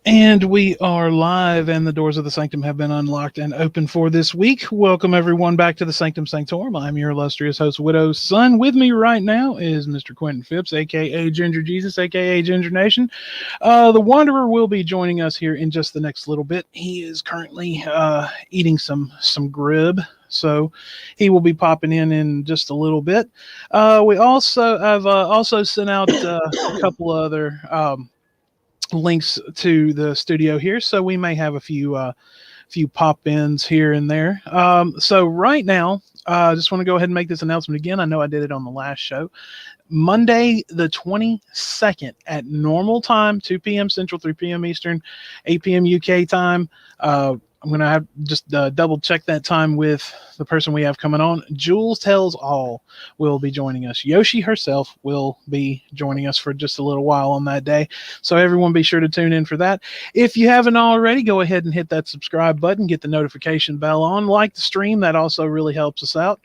And we are live, and the doors of the Sanctum have been unlocked and open for this week. Welcome, everyone, back to the Sanctum Sanctorum. I'm your illustrious host, Widow's Son. With me right now is Mr. Quentin Phipps, a.k.a. Ginger Jesus, a.k.a. Ginger Nation. The Wanderer will be joining us here in just the next little bit. He is currently eating some grib, so he will be popping in just a little bit. We also have also sent out a couple other links to the studio here, so we may have a few pop-ins here and there. So right now, I just want to go ahead and make this announcement again. I know I did it on the last show. Monday the 22nd at normal time, 2 p.m. Central, 3 p.m. Eastern, 8 p.m. UK time. I'm going to have just double check that time with the person we have coming on. Jules Tells All will be joining us. Yoshi herself will be joining us for just a little while on that day. So everyone be sure to tune in for that. If you haven't already, go ahead and hit that subscribe button, get the notification bell on, like the stream. That also really helps us out.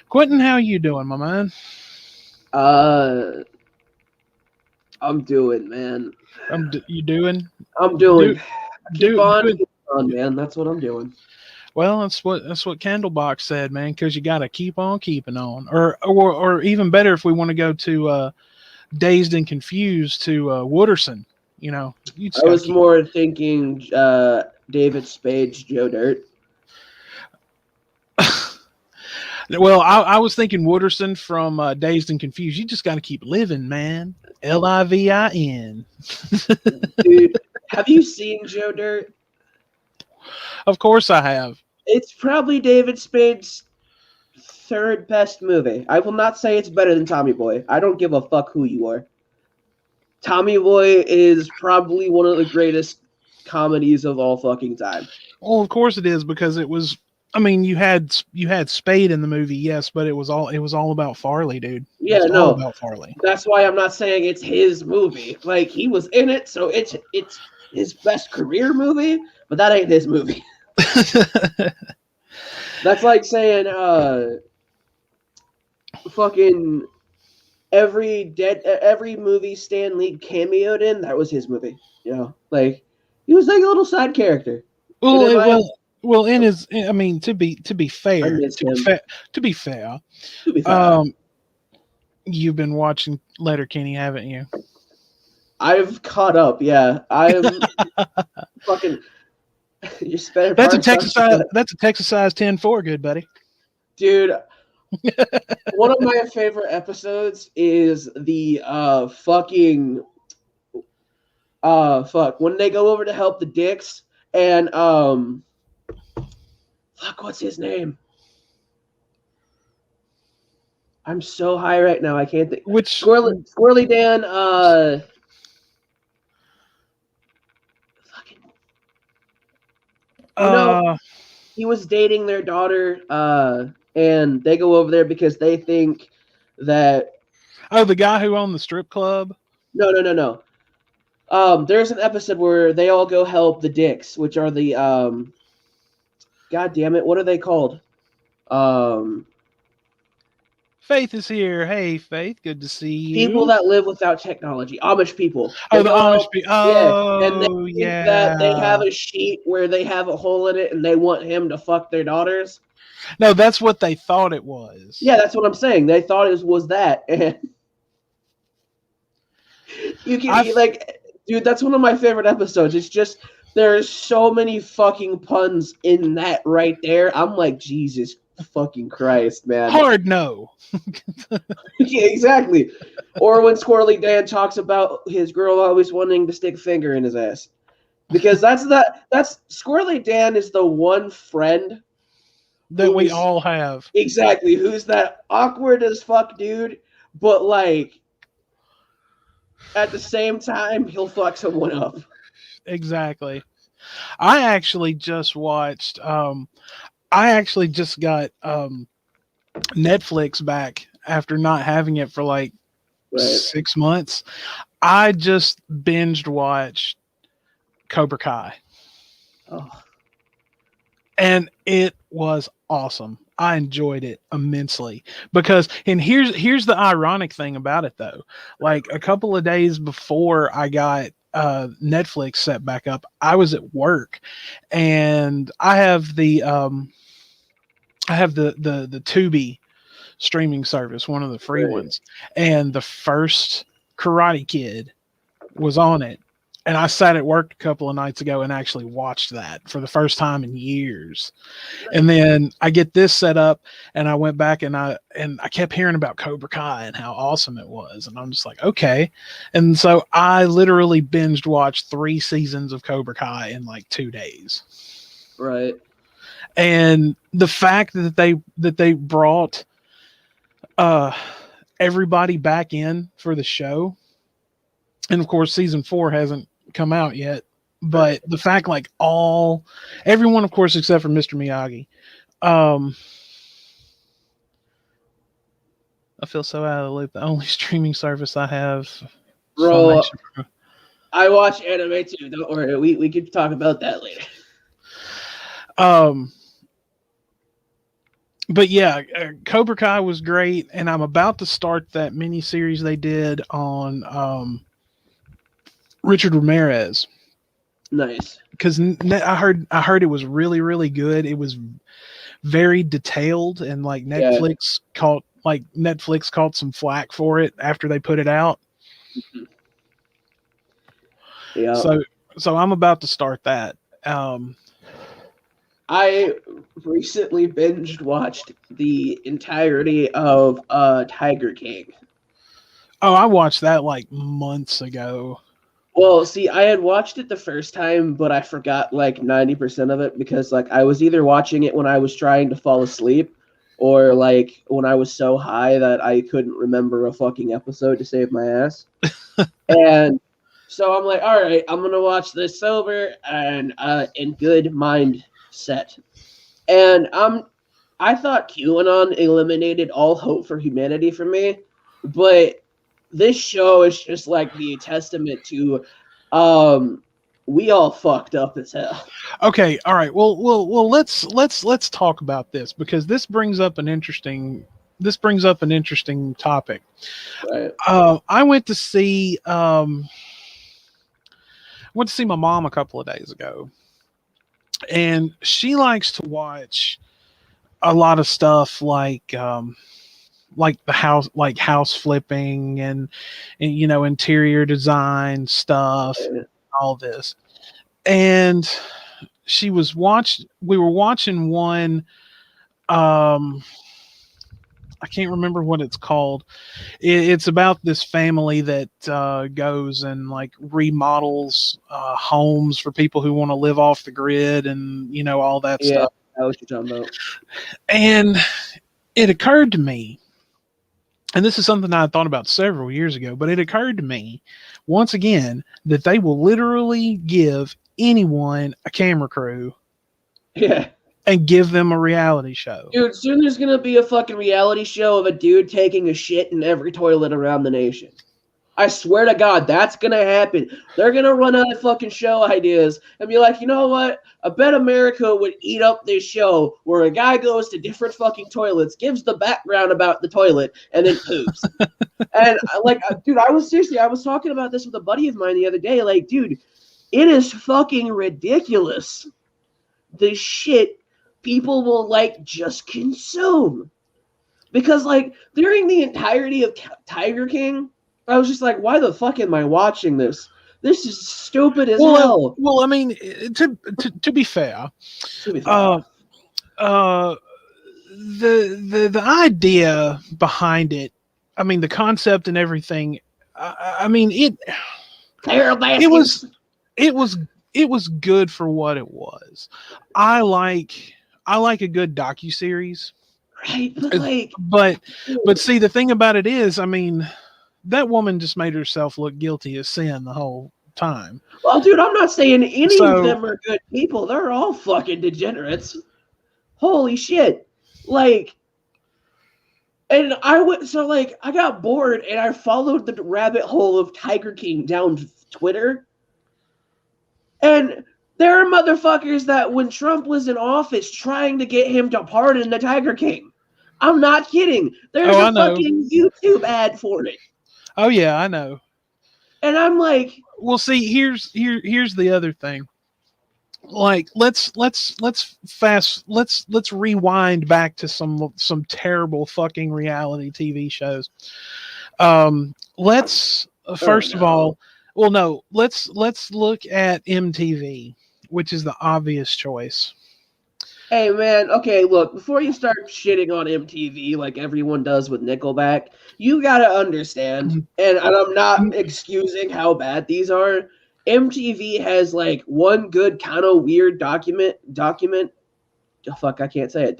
Quentin, how you doing, my man? I'm doing, man. You doing? I'm doing. Keep on, man. That's what I'm doing. Well, that's what Candlebox said, man. Because you got to keep on keeping on, or even better, if we want to go to Dazed and Confused to Wooderson, you know. I was more thinking David Spade's Joe Dirt. Well, I was thinking Wooderson from Dazed and Confused. You just got to keep living, man. Livin. Dude, have you seen Joe Dirt? Of course I have. It's probably David Spade's third best movie. I will not say it's better than Tommy Boy. I don't give a fuck who you are. Tommy Boy is probably one of the greatest comedies of all fucking time. Well, of course it is, because it was. I mean, you had Spade in the movie, yes, but it was all about Farley, dude. Yeah, all about Farley. That's why I'm not saying it's his movie. Like, he was in it, so it's his best career movie, but that ain't his movie. That's like saying fucking every movie Stan Lee cameoed in, that was his movie. You know, like, he was like a little side character. Well, I mean, to be fair, you've been watching Letterkenny, haven't you? I've caught up. Yeah, I'm fucking. That's a Texas size 10-4, good buddy. Dude, one of my favorite episodes is the when they go over to help the Dicks and what's his name? I'm so high right now, I can't think. Which Squirrely Dan? No, he was dating their daughter, and they go over there because they think that. Oh, the guy who owned the strip club? No. There's an episode where they all go help the Dicks, which are the God damn it, what are they called? Faith is here. Hey, Faith, good to see you. People that live without technology, Amish people. The Amish people. Oh, yeah. And they think that they have a sheet where they have a hole in it, and they want him to fuck their daughters. No, that's what they thought it was. Yeah, that's what I'm saying. They thought it was that, and you can like, dude, that's one of my favorite episodes. It's just there's so many fucking puns in that right there. I'm like, Jesus fucking Christ, man. Hard no. Yeah, exactly. Or when Squirrely Dan talks about his girl always wanting to stick a finger in his ass. Because that's Squirrely Dan is the one friend that we all have. Exactly. Who's that awkward as fuck dude, but like at the same time he'll fuck someone up. Exactly. I actually just watched I actually just got Netflix back after not having it for like 6 months. I just binged watched Cobra Kai. Oh. And it was awesome. I enjoyed it immensely because, and here's the ironic thing about it though. Like a couple of days before I got Netflix set back up, I was at work, and I have the Tubi streaming service, one of the free Right. ones, and the first Karate Kid was on it. And I sat at work a couple of nights ago and actually watched that for the first time in years. And then I get this set up, and I went back and I kept hearing about Cobra Kai and how awesome it was. And I'm just like, okay. And so I literally binged watched 3 seasons of Cobra Kai in like 2 days. Right. And the fact that they brought everybody back in for the show, and of course season 4 hasn't come out yet, but the fact like everyone, of course, except for Mr. Miyagi, I feel so out of the loop. The only streaming service I have, Bro, I watch anime too. Don't worry, we could talk about that later. But yeah, Cobra Kai was great, and I'm about to start that mini series they did on Richard Ramirez. Nice. Because I heard it was really, really good. It was very detailed, and like Netflix caught some flack for it after they put it out. Yeah. So I'm about to start that. I recently binge watched the entirety of Tiger King. Oh, I watched that like months ago. Well, see, I had watched it the first time, but I forgot like 90% of it because like I was either watching it when I was trying to fall asleep, or like when I was so high that I couldn't remember a fucking episode to save my ass. And so I'm like, all right, I'm gonna watch this sober and in good mindset. And I thought QAnon eliminated all hope for humanity for me, but this show is just like the testament to we all fucked up as hell. Okay, all right. Well, let's talk about this, because this brings up an interesting topic. Right. I went to see my mom a couple of days ago, and she likes to watch a lot of stuff like the house flipping and you know, interior design stuff, all this. And we were watching one, I can't remember what it's called. It's about this family that goes and like remodels homes for people who want to live off the grid, and you know, all that stuff. I know what you're talking about. And it occurred to me, and this is something I had thought about several years ago, but it occurred to me once again that they will literally give anyone a camera crew, and give them a reality show. Dude, soon there's gonna be a fucking reality show of a dude taking a shit in every toilet around the nation. I swear to God, that's gonna happen. They're gonna run out of fucking show ideas and be like, you know what? I bet America would eat up this show where a guy goes to different fucking toilets, gives the background about the toilet, and then poops. And like, dude, I was talking about this with a buddy of mine the other day. Like, dude, it is fucking ridiculous the shit people will like just consume. Because like during the entirety of Tiger King, I was just like, why the fuck am I watching this? This is stupid as hell. Well, I mean, to be fair, the idea behind it, I mean, the concept and everything, I mean, it was good for what it was. I like a good docuseries. Right, but see, the thing about it is, I mean, that woman just made herself look guilty as sin the whole time. Well, dude, I'm not saying any of them are good people. They're all fucking degenerates. Holy shit. Like, and I got bored and I followed the rabbit hole of Tiger King down Twitter. And there are motherfuckers that when Trump was in office trying to get him to pardon the Tiger King. I'm not kidding. There's a fucking YouTube ad for it. Oh yeah, I know. And I'm like, well, see, here's the other thing. Like, let's rewind back to some terrible fucking reality TV shows. Let's first of all, well, no, let's look at MTV, which is the obvious choice. hey man, okay, look, before you start shitting on MTV like everyone does with Nickelback, you gotta understand, and I'm not excusing how bad these are. MTV has like one good kind of weird document. Oh, fuck, I can't say it.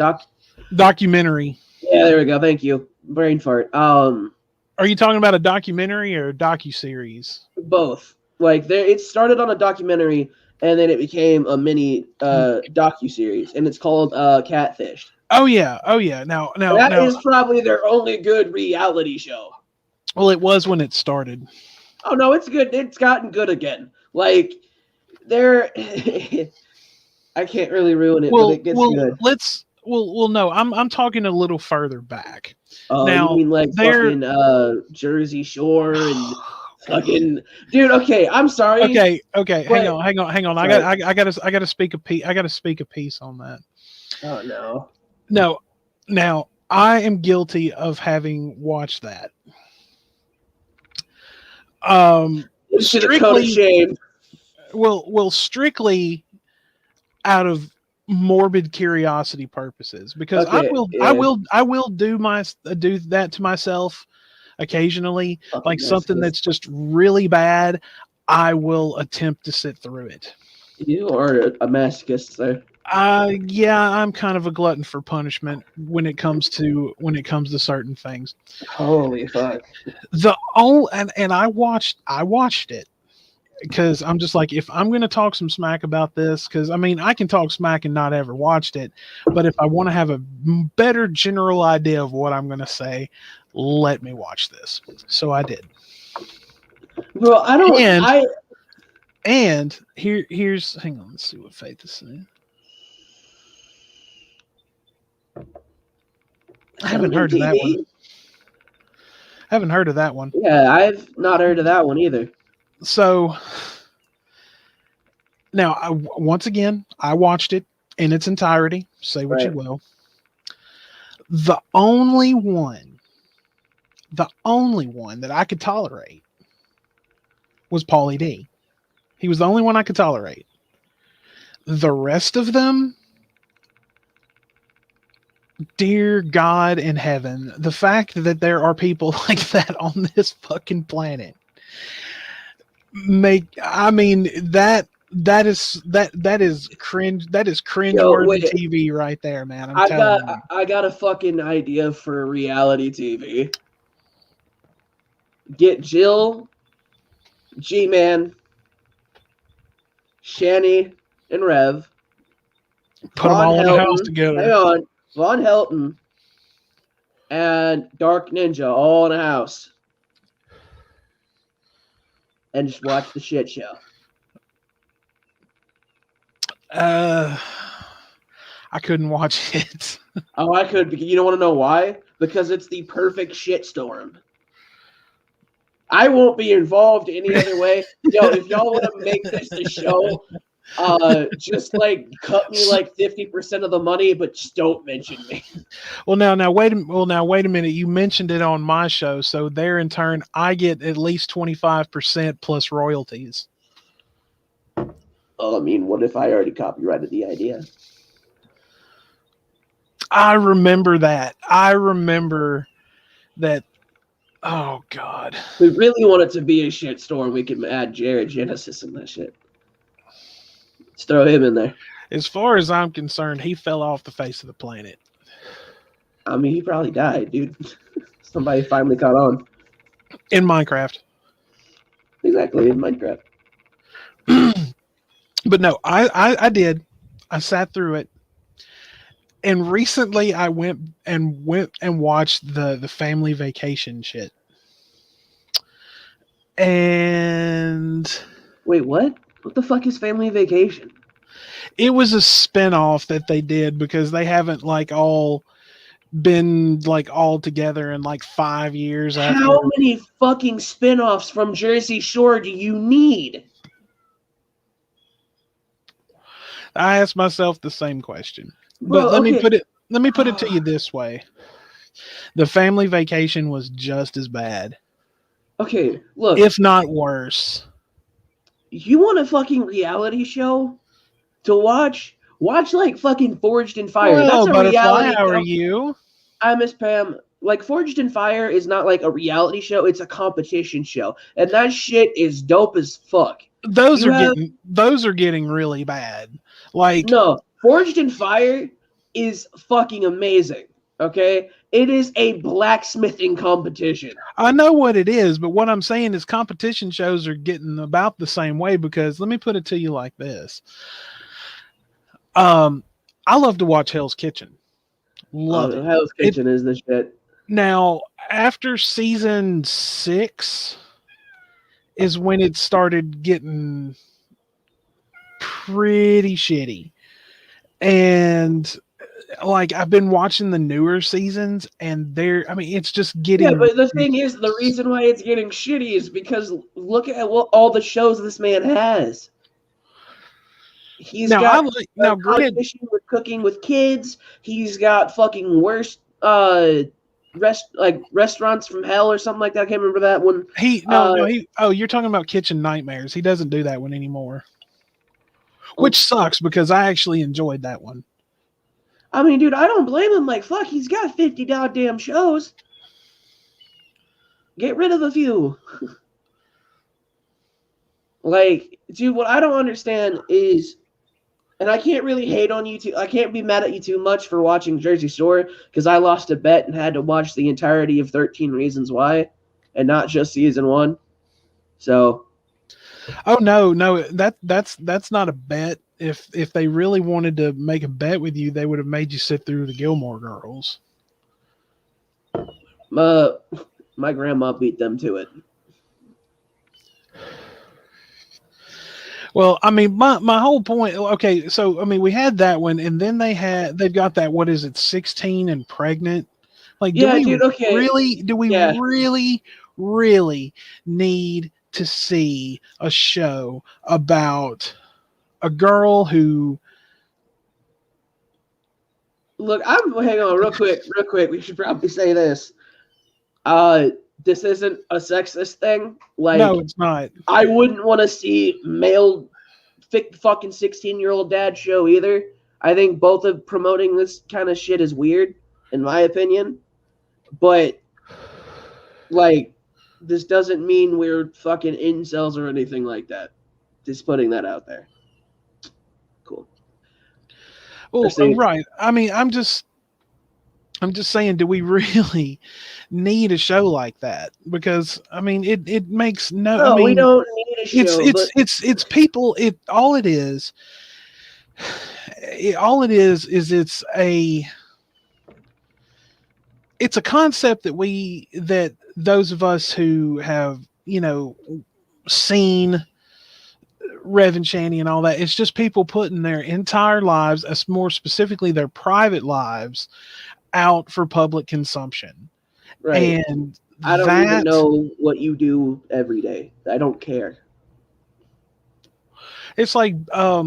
Documentary. Yeah, there we go. Thank you. Brain fart. Are you talking about a documentary or a docuseries? Both. Like there, it started on a documentary and then it became a mini docu-series, and it's called Catfish. Oh yeah. Now That is probably their only good reality show. Well, it was when it started. Oh no, it's good. It's gotten good again. Like they're I can't really ruin it, but it gets good. Well, no, I'm talking a little further back. Oh, now, you mean like fucking Jersey Shore and fucking dude? Okay, I'm sorry. Okay, hang on. I gotta speak a piece. I gotta speak a piece on that. Oh no. No, now I am guilty of having watched that. Strictly shame. Well, strictly out of morbid curiosity purposes, because I will do that to myself occasionally. Like something that's just really bad, I will attempt to sit through it. You are a masochist, sir. Yeah, I'm kind of a glutton for punishment when it comes to certain things. Holy fuck. And I watched it because I'm just like, if I'm going to talk some smack about this, because I mean, I can talk smack and not ever watched it, but if I want to have a better general idea of what I'm going to say, let me watch this. So I did. Well, I don't. And here's hang on, let's see what Faith is saying. I haven't heard of that one. Haven't heard of that one. Yeah, I've not heard of that one either. So now, once again, I watched it in its entirety. Say what you will. The only one that I could tolerate was Pauly D. He was the only one I could tolerate. The rest of them, dear God in heaven, the fact that there are people like that on this fucking planet that is cringe. That is cringe-worthy TV right there, man. I got a fucking idea for reality TV. Get Jill, G-Man, Shani, and Rev. Put them all in the house together. Hang on. Von Helton and Dark Ninja all in a house. And just watch the shit show. I couldn't watch it. Oh, I could. You don't want to know why? Because it's the perfect shitstorm. I won't be involved any other way. Yo, if y'all want to make this the show, just like cut me like 50% of the money, but just don't mention me. Well, now wait a minute. You mentioned it on my show, so there in turn, I get at least 25% plus royalties. Oh, I mean, what if I already copyrighted the idea? I remember that. Oh God. If we really want it to be a shitstorm, we can add Jared Genesis and that shit. Let's throw him in there. As far as I'm concerned, he fell off the face of the planet. I mean, he probably died, dude. Somebody finally caught on. In Minecraft. Exactly, in Minecraft. But no, I did. I sat through it. And recently I went and watched the family vacation shit. And wait, what? What the fuck is Family Vacation? It was a spinoff that they did because they haven't like all been like all together in like 5 years after. How many fucking spin-offs from Jersey Shore do you need? I asked myself the same question. But Bro, okay. let me put it to you this way. The Family Vacation was just as bad, Okay, look. if not worse. You want a fucking reality show to watch? Watch like fucking Forged in Fire. That's Well, a Butterfly, reality. how are you? I miss Pam. Like Forged in Fire is not like a reality show; it's a competition show, and that shit is dope as fuck. Those You have are getting really bad. Like, no Forged in Fire is fucking amazing. Okay, it is a blacksmithing competition. I know what it is, but what I'm saying is competition shows are getting about the same way, because let me put it to you like this. I love to watch Hell's Kitchen. Love it. Hell's Kitchen is the shit. Now, after season 6 is when it started getting pretty shitty. And like, I've been watching the newer seasons, and it's just getting. Yeah, but the thing is, the reason why it's getting shitty is because look at what all the shows this man has. He's got now granted, competition with Cooking with Kids. He's got fucking worst restaurants from hell or something like that. I can't remember that one. you're talking about Kitchen Nightmares. He doesn't do that one anymore, which sucks, because I actually enjoyed that one. I mean, dude, I don't blame him. Like, fuck, he's got 50 goddamn shows. Get rid of a few. Like, dude, what I don't understand is, and I can't really hate on you I can't be mad at you too much for watching Jersey Shore, because I lost a bet and had to watch the entirety of 13 Reasons Why, and not just season 1. So. Oh no, that's not a bet. If they really wanted to make a bet with you, they would have made you sit through the Gilmore Girls. My grandma beat them to it. Well, I mean, my whole point. Okay, so I mean, we had that one, and then they've got that. What is it? 16 and pregnant. Like, yeah, dude. Okay. Do we really need to see a show about a girl who? Look, hang on real quick. We should probably say this. This isn't a sexist thing. Like, no, it's not. I wouldn't want to see male fucking 16-year-old dad show either. I think both of promoting this kind of shit is weird, in my opinion. But, like, this doesn't mean we're fucking incels or anything like that. Just putting that out there. Cool. Well, right. I mean, I'm just saying, do we really need a show like that? Because I mean, it makes no. I mean, we don't need a show. It's people. All it is it's a concept that those of us who have, seen Rev and Shanny and all that, it's just people putting their entire lives, more specifically their private lives, out for public consumption. Right. And I don't even know what you do every day. I don't care. It's like, I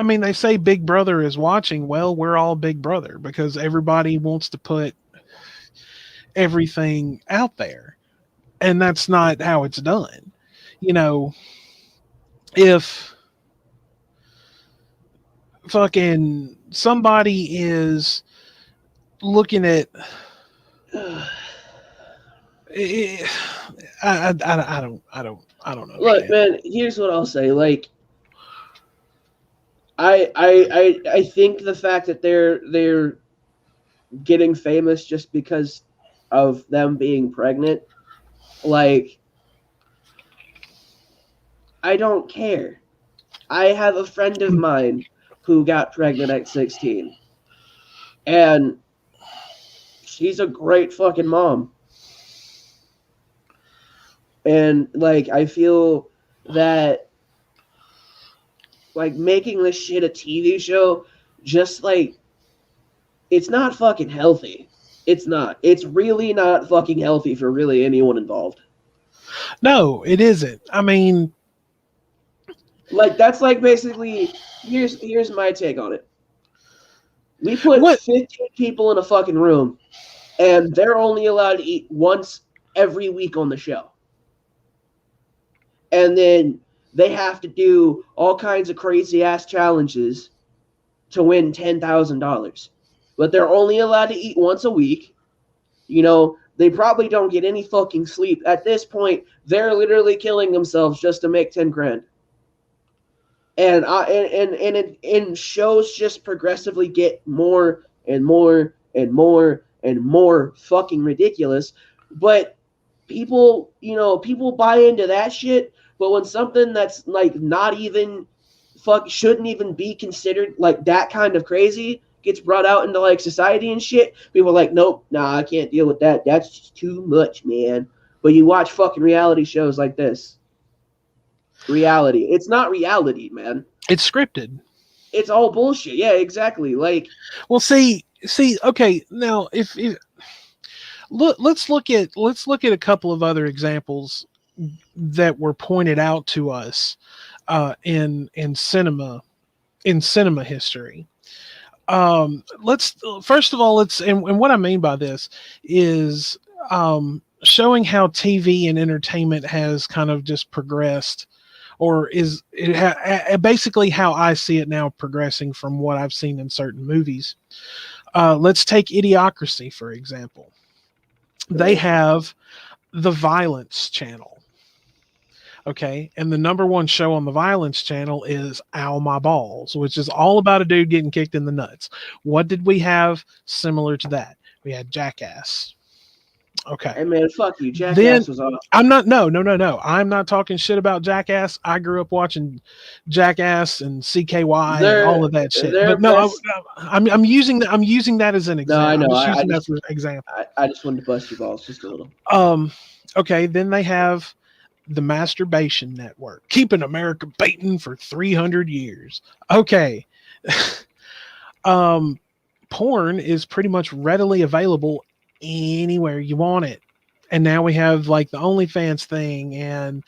mean, they say Big Brother is watching. Well, we're all Big Brother, because everybody wants to put everything out there. And that's not how it's done. If fucking somebody is looking at I don't know. Look, man, here's what I'll say. Like, I think the fact that they're getting famous just because of them being pregnant, like, I don't care. I have a friend of mine who got pregnant at 16, and she's a great fucking mom. And, like, I feel that, like, making this shit a TV show just, like, It's not fucking healthy. It's not. It's really not fucking healthy for really anyone involved. No, it isn't. I mean, Like that's like basically here's my take on it. We put what 15 people in a fucking room and they're only allowed to eat once every week on the show. And then they have to do all kinds of crazy ass challenges to win $10,000. But they're only allowed to eat once a week. You know, they probably don't get any fucking sleep. At this point, they're literally killing themselves just to make 10 grand. And shows just progressively get more and more and more and more fucking ridiculous. But people buy into that shit. But when something that's like not even shouldn't even be considered like that kind of crazy gets brought out into like society and shit, people are like, nope, nah, I can't deal with that. That's just too much, man. But you watch fucking reality shows like this. Reality. It's not reality, man. it's scripted. It's all bullshit. Yeah, exactly. Like, Well, see, okay, now if let's look at a couple of other examples that were pointed out to us in cinema history. Let's first of all and what I mean by this is showing how TV and entertainment has kind of just progressed, or is basically how I see it now progressing from what I've seen in certain movies. Let's take Idiocracy for example. They have the Violence Channel. Okay. And the number one show on the Violence Channel is Ow My Balls, which is all about a dude getting kicked in the nuts. What did we have similar to that? We had Jackass. Okay. hey man, fuck you. Jackass Then was off. I'm not, no. I'm not talking shit about Jackass. I grew up watching Jackass and CKY and all of that shit. But no, I'm using that as an No, I example. know. I'm just using that for example. I just wanted to bust your balls just a little. Okay. Then they have the Masturbation Network, keeping America baiting for 300 years. Okay. Porn is pretty much readily available anywhere you want it. And now we have like the OnlyFans thing, and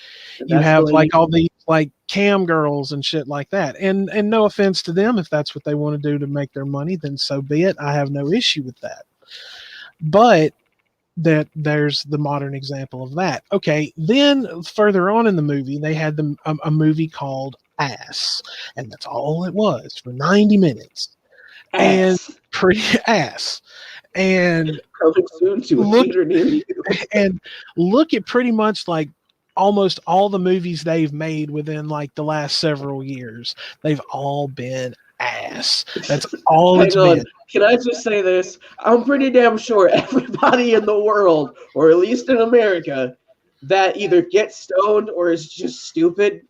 you have like all these like cam girls and shit like that. And no offense to them, if that's what they want to do to make their money, then so be it. I have no issue with that. But that there's the modern example of that. Okay, then further on in the movie, they had a movie called Ass, and that's all it was for 90 minutes. And pretty ass. And coming soon to a theater near you. And look at pretty much like almost all the movies they've made within like the last several years. They've all been ass. That's all it's been. Can I just say this? I'm pretty damn sure everybody in the world, or at least in America, that either gets stoned or is just stupid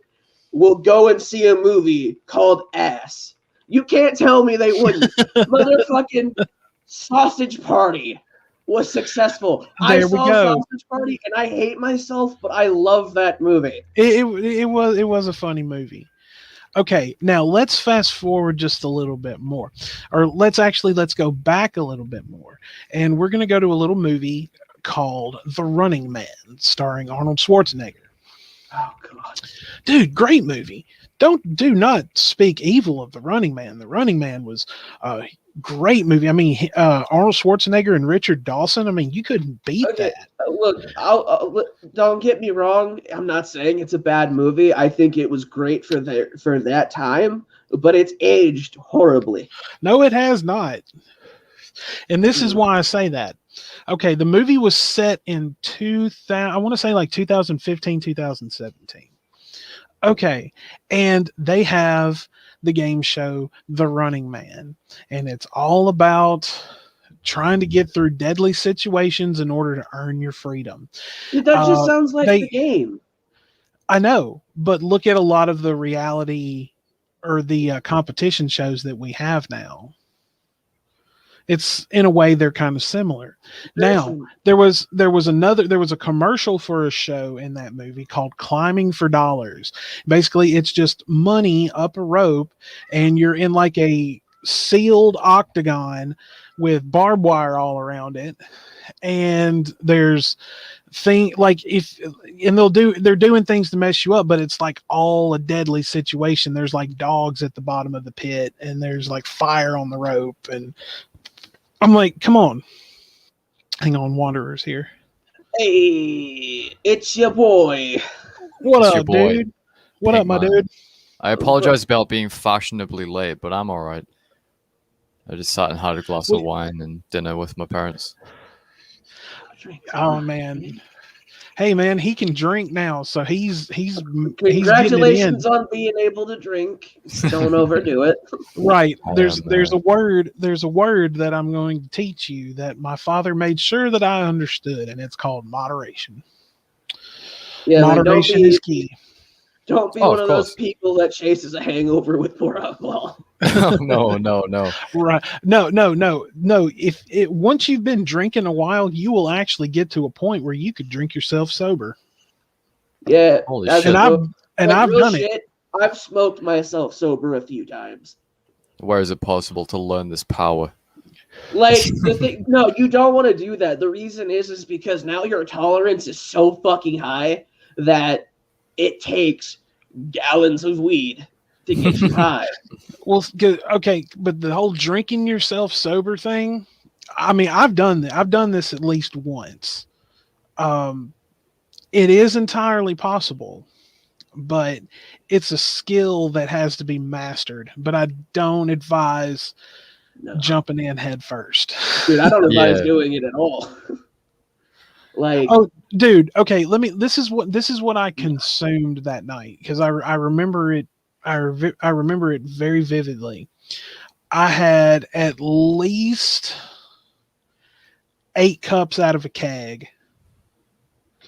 will go and see a movie called Ass. You can't tell me they wouldn't. Motherfucking Sausage Party was successful. I saw Sausage Party and I hate myself, but I love that movie. It was a funny movie. Okay, now let's fast forward just a little bit more, or let's go back a little bit more, and we're going to go to a little movie called The Running Man, starring Arnold Schwarzenegger. Oh God, dude, great movie. Do not speak evil of The Running Man. The Running Man was a great movie. I mean, Arnold Schwarzenegger and Richard Dawson. I mean, you couldn't beat that. Look, don't get me wrong. I'm not saying it's a bad movie. I think it was great for that time, but it's aged horribly. No, it has not. And this is why I say that. Okay, the movie was set in 2000. I want to say like 2015, 2017. Okay, and they have the game show The Running Man, and it's all about trying to get through deadly situations in order to earn your freedom. Dude, that just sounds like the game. I know, but look at a lot of the reality or the competition shows that we have now. It's in a way they're kind of similar. Now, there was a commercial for a show in that movie called Climbing for Dollars. Basically, it's just money up a rope, and you're in like a sealed octagon with barbed wire all around it, and there's thing like if and they're doing things to mess you up, but it's like all a deadly situation. There's like dogs at the bottom of the pit, and there's like fire on the rope, and I'm like, come on, hang on, Wanderer's here. Hey, it's your boy. What It's your up, boy, dude? What up, my Pinkman. dude? I apologize about being fashionably late, but I'm alright. I just sat and had a glass of wine and dinner with my parents. Oh man, hey man, he can drink now, so he's getting it in. Congratulations on being able to drink. Don't overdo it. Right. I There's am, there's a word that I'm going to teach you that my father made sure that I understood, and it's called moderation. Yeah, man, Moderation is key. Don't be Oh, one of of those course. people that chases a hangover with more alcohol. No. Right. No. If it once you've been drinking a while, you will actually get to a point where you could drink yourself sober. Yeah, Holy that's shit. And I've real done it. shit. I've smoked myself sober a few times. Where is it possible to learn this power? Like the thing, no, you don't want to do that. The reason is because now your tolerance is so fucking high that it takes gallons of weed to get you high. Well, okay, but the whole drinking yourself sober thing, I mean, I've done that. I've done this at least once. It is entirely possible, but it's a skill that has to be mastered. But I don't advise jumping in head first. Dude, I don't advise Yeah. doing it at all. Like, oh, dude, okay, this is what I consumed that night because I remember it. I remember it very vividly. I had at least 8 cups out of a keg.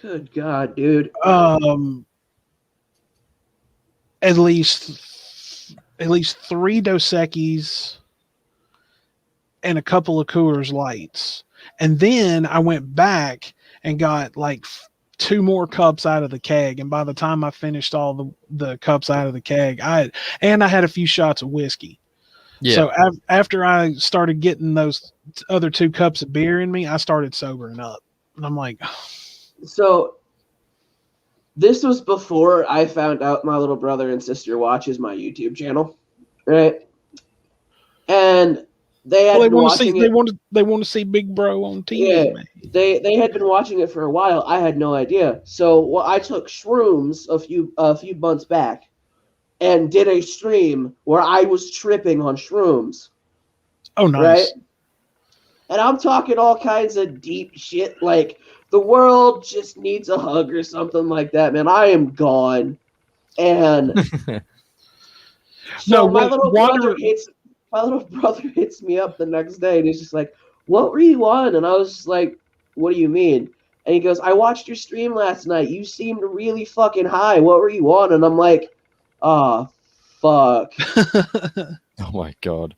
good God, dude. At least 3 Dos Equis and a couple of Coors Lights. And then I went back and got like 2 more cups out of the keg. And by the time I finished all the cups out of the keg, I had a few shots of whiskey. Yeah. So after I started getting those other 2 cups of beer in me, I started sobering up. And I'm like, so this was before I found out my little brother and sister watches my YouTube channel, right? And they had been watching it. They want to see Big Bro on TV. Yeah, Man. they had been watching it for a while. I had no idea. So I took shrooms a few months back, and did a stream where I was tripping on shrooms. Oh, nice. Right? And I'm talking all kinds of deep shit, like the world just needs a hug or something like that, man. I am gone. And so my little brother hits me up the next day, and he's just like, "What were you on?" And I was just like, "What do you mean?" And he goes, "I watched your stream last night. You seemed really fucking high. What were you on?" And I'm like, "Oh, fuck." Oh my god.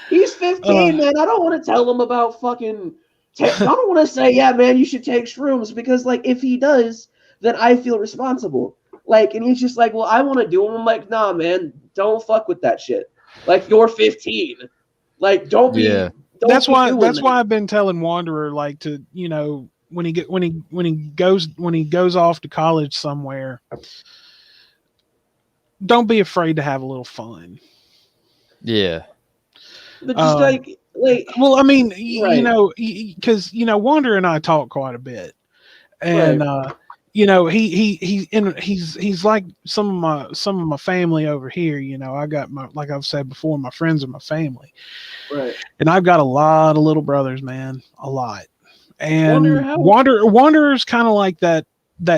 He's 15, man. I don't want to tell him about fucking. I don't want to say, "Yeah, man, you should take shrooms," because, like, if he does, then I feel responsible. Like, and he's just like, "Well, I want to do them." I'm like, "Nah, man, don't fuck with that shit. Like, you're 15. Like, don't be." Yeah. That's why I've been telling Wanderer, like, to, you know, when he goes off to college somewhere, don't be afraid to have a little fun. Yeah. But just like, well, I mean, right. you know, because Wanderer and I talk quite a bit, and Right. you know, he's like some of my family over here. You know, I got like I've said before, my friends are my family. Right. And I've got a lot of little brothers, man, a lot. And Wanderer's kind of like that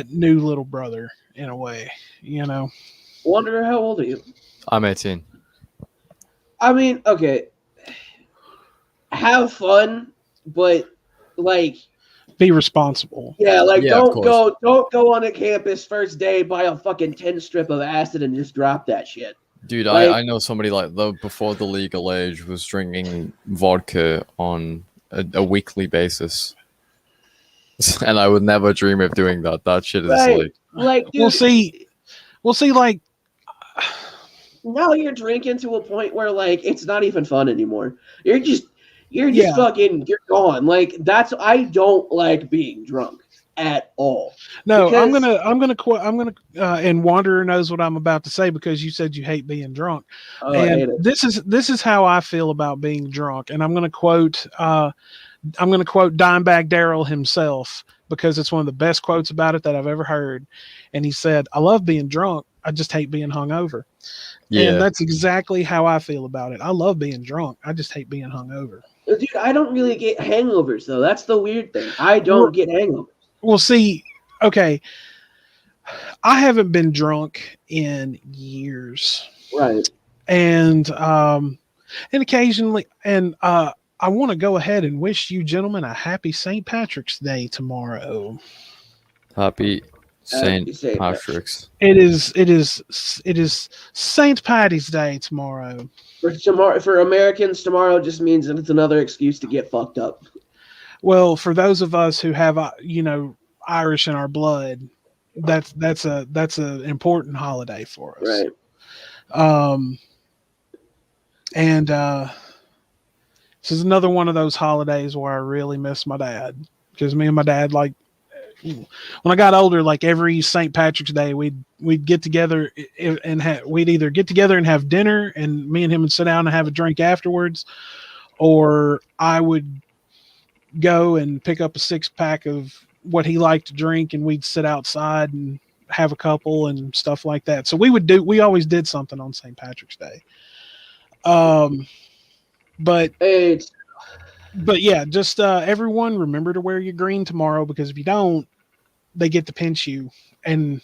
new little brother in a way, you know. Wanderer, how old are you? I'm 18. I mean, okay. Have fun, but like, be responsible. Yeah, like, Yeah, don't go on a campus first day, buy a fucking 10 strip of acid and just drop that shit. Dude, Like, I know somebody like before the legal age was drinking vodka on a weekly basis. And I would never dream of doing that. That shit is like, dude, we'll see, like, now you're drinking to a point where, like, it's not even fun anymore. You're you're just fucking, you're gone. Like, I don't like being drunk at all. No, Because, I'm gonna and Wanderer knows what I'm about to say because you said you hate being drunk, oh, I and hate it. this is how I feel about being drunk, and I'm gonna quote Dimebag Darrell himself because it's one of the best quotes about it that I've ever heard, and he said, "I love being drunk, I just hate being hungover," and that's exactly how I feel about it. I love being drunk, I just hate being hungover. Dude, I don't really get hangovers, though. That's the weird thing. I don't get hangovers. Well, see, okay, I haven't been drunk in years, Right. and occasionally, and I want to go ahead and wish you gentlemen a happy St. Patrick's Day tomorrow. Happy St. St. Patrick's. It is St. Patty's Day tomorrow. For Americans, tomorrow just means that it's another excuse to get fucked up. Well, for those of us who have Irish in our blood, that's an important holiday for us. Right. And this is another one of those holidays where I really miss my dad, because me and my dad, like, when I got older, like every St. Patrick's Day, we'd get together and we'd either get together and have dinner, and me and him would sit down and have a drink afterwards, or I would go and pick up a 6-pack of what he liked to drink, and we'd sit outside and have a couple and stuff like that. So we always did something on St. Patrick's Day. But yeah, just everyone remember to wear your green tomorrow, because if you don't, they get to pinch you, and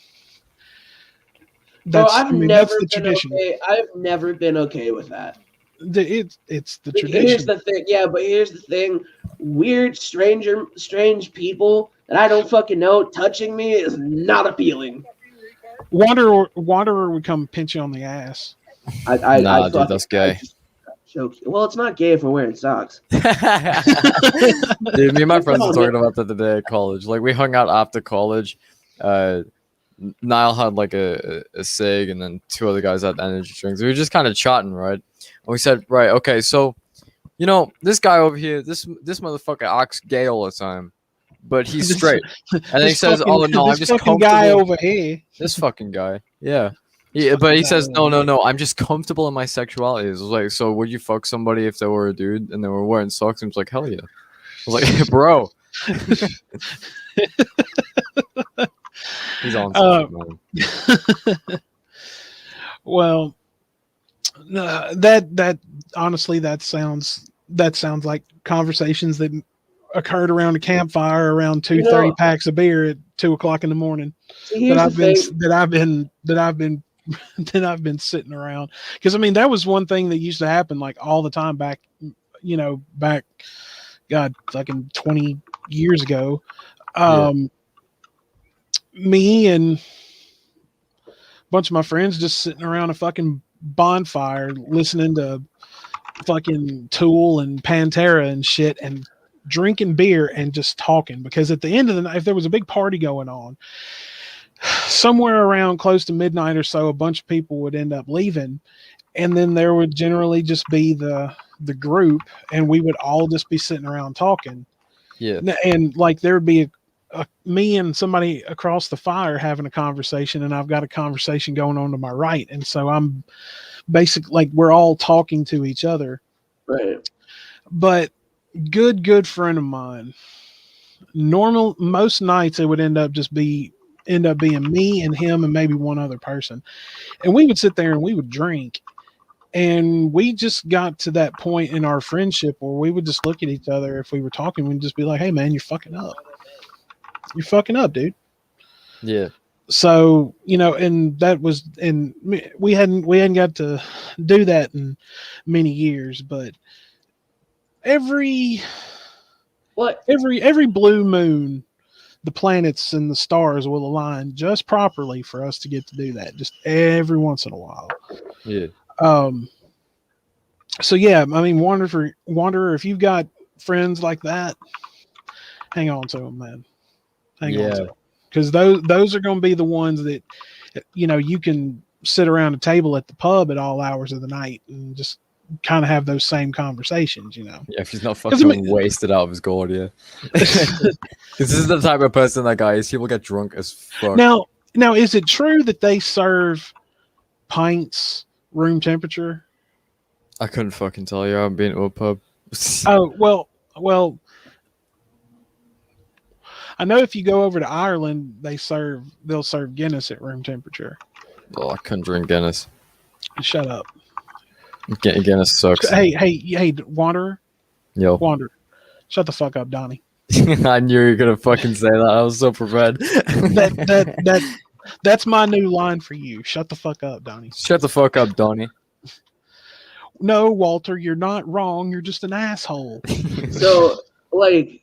that's that's the tradition. Okay. I've never been okay with that. It's the tradition. Here's the thing, but here's the thing: weird, strange people that I don't fucking know touching me is not appealing. Wanderer would come pinch you on the ass. Nah, dude, that's gay. Well, it's not gay if we're wearing socks. Dude, me and my friends were talking about that today at college. Like, we hung out after college. Niall had like a cig, and then 2 other guys had energy drinks. We were just kind of chatting, right? And we said, right, okay, so this guy over here, this motherfucker acts gay all the time, but he's straight. And then he says, "Oh no, I'm just comfortable." Guy over here. This fucking guy, yeah. But he says, no, I'm just comfortable in my sexuality. It's like, so would you fuck somebody if they were a dude and they were wearing socks? And it's like, hell yeah. I was like, bro. He's on something, man. Well, that honestly, that sounds like conversations that occurred around a campfire around 2-30 packs of beer at 2:00 in the morning. That I've been sitting around, because I mean that was one thing that used to happen like all the time back God, fucking 20 years ago. Me and a bunch of my friends just sitting around a fucking bonfire listening to fucking Tool and Pantera and shit, and drinking beer and just talking, because at the end of the night, if there was a big party going on somewhere around close to midnight or so, a bunch of people would end up leaving, and then there would generally just be the group, and we would all just be sitting around talking. Yeah. And like there would be me and somebody across the fire having a conversation, and I've got a conversation going on to my right, and so I'm basically like we're all talking to each other. Right. But good friend of mine, most nights it would end up being me and him and maybe one other person, and we would sit there and we would drink, and we just got to that point in our friendship where we would just look at each other if we were talking, we'd just be like, "Hey man, you're fucking up, dude." Yeah. So and that was, and we hadn't got to do that in many years, but every blue moon, the planets and the stars will align just properly for us to get to do that, just every once in a while. Yeah. So yeah, I mean, Wanderer, if you've got friends like that, hang on to them, man. Hang on to them, because those are going to be the ones that you can sit around a table at the pub at all hours of the night and just kind of have those same conversations, you know. Yeah, if he's not 'Cause I fucking mean- wasted out of his gourd, yeah. Because this is the type of person that guy is. He will get drunk as fuck. Now, is it true that they serve pints room temperature? I couldn't fucking tell you. I haven't been to a pub. Oh, well, I know if you go over to Ireland, they'll serve Guinness at room temperature. Oh, I couldn't drink Guinness. Shut up. Guinness sucks. Hey, Wanderer, Yo. shut the fuck up, Donnie. I knew you were gonna fucking say that. I was so prepared. That's my new line for you. Shut the fuck up, Donnie. Shut the fuck up, Donnie. No, Walter, you're not wrong. You're just an asshole. So, like,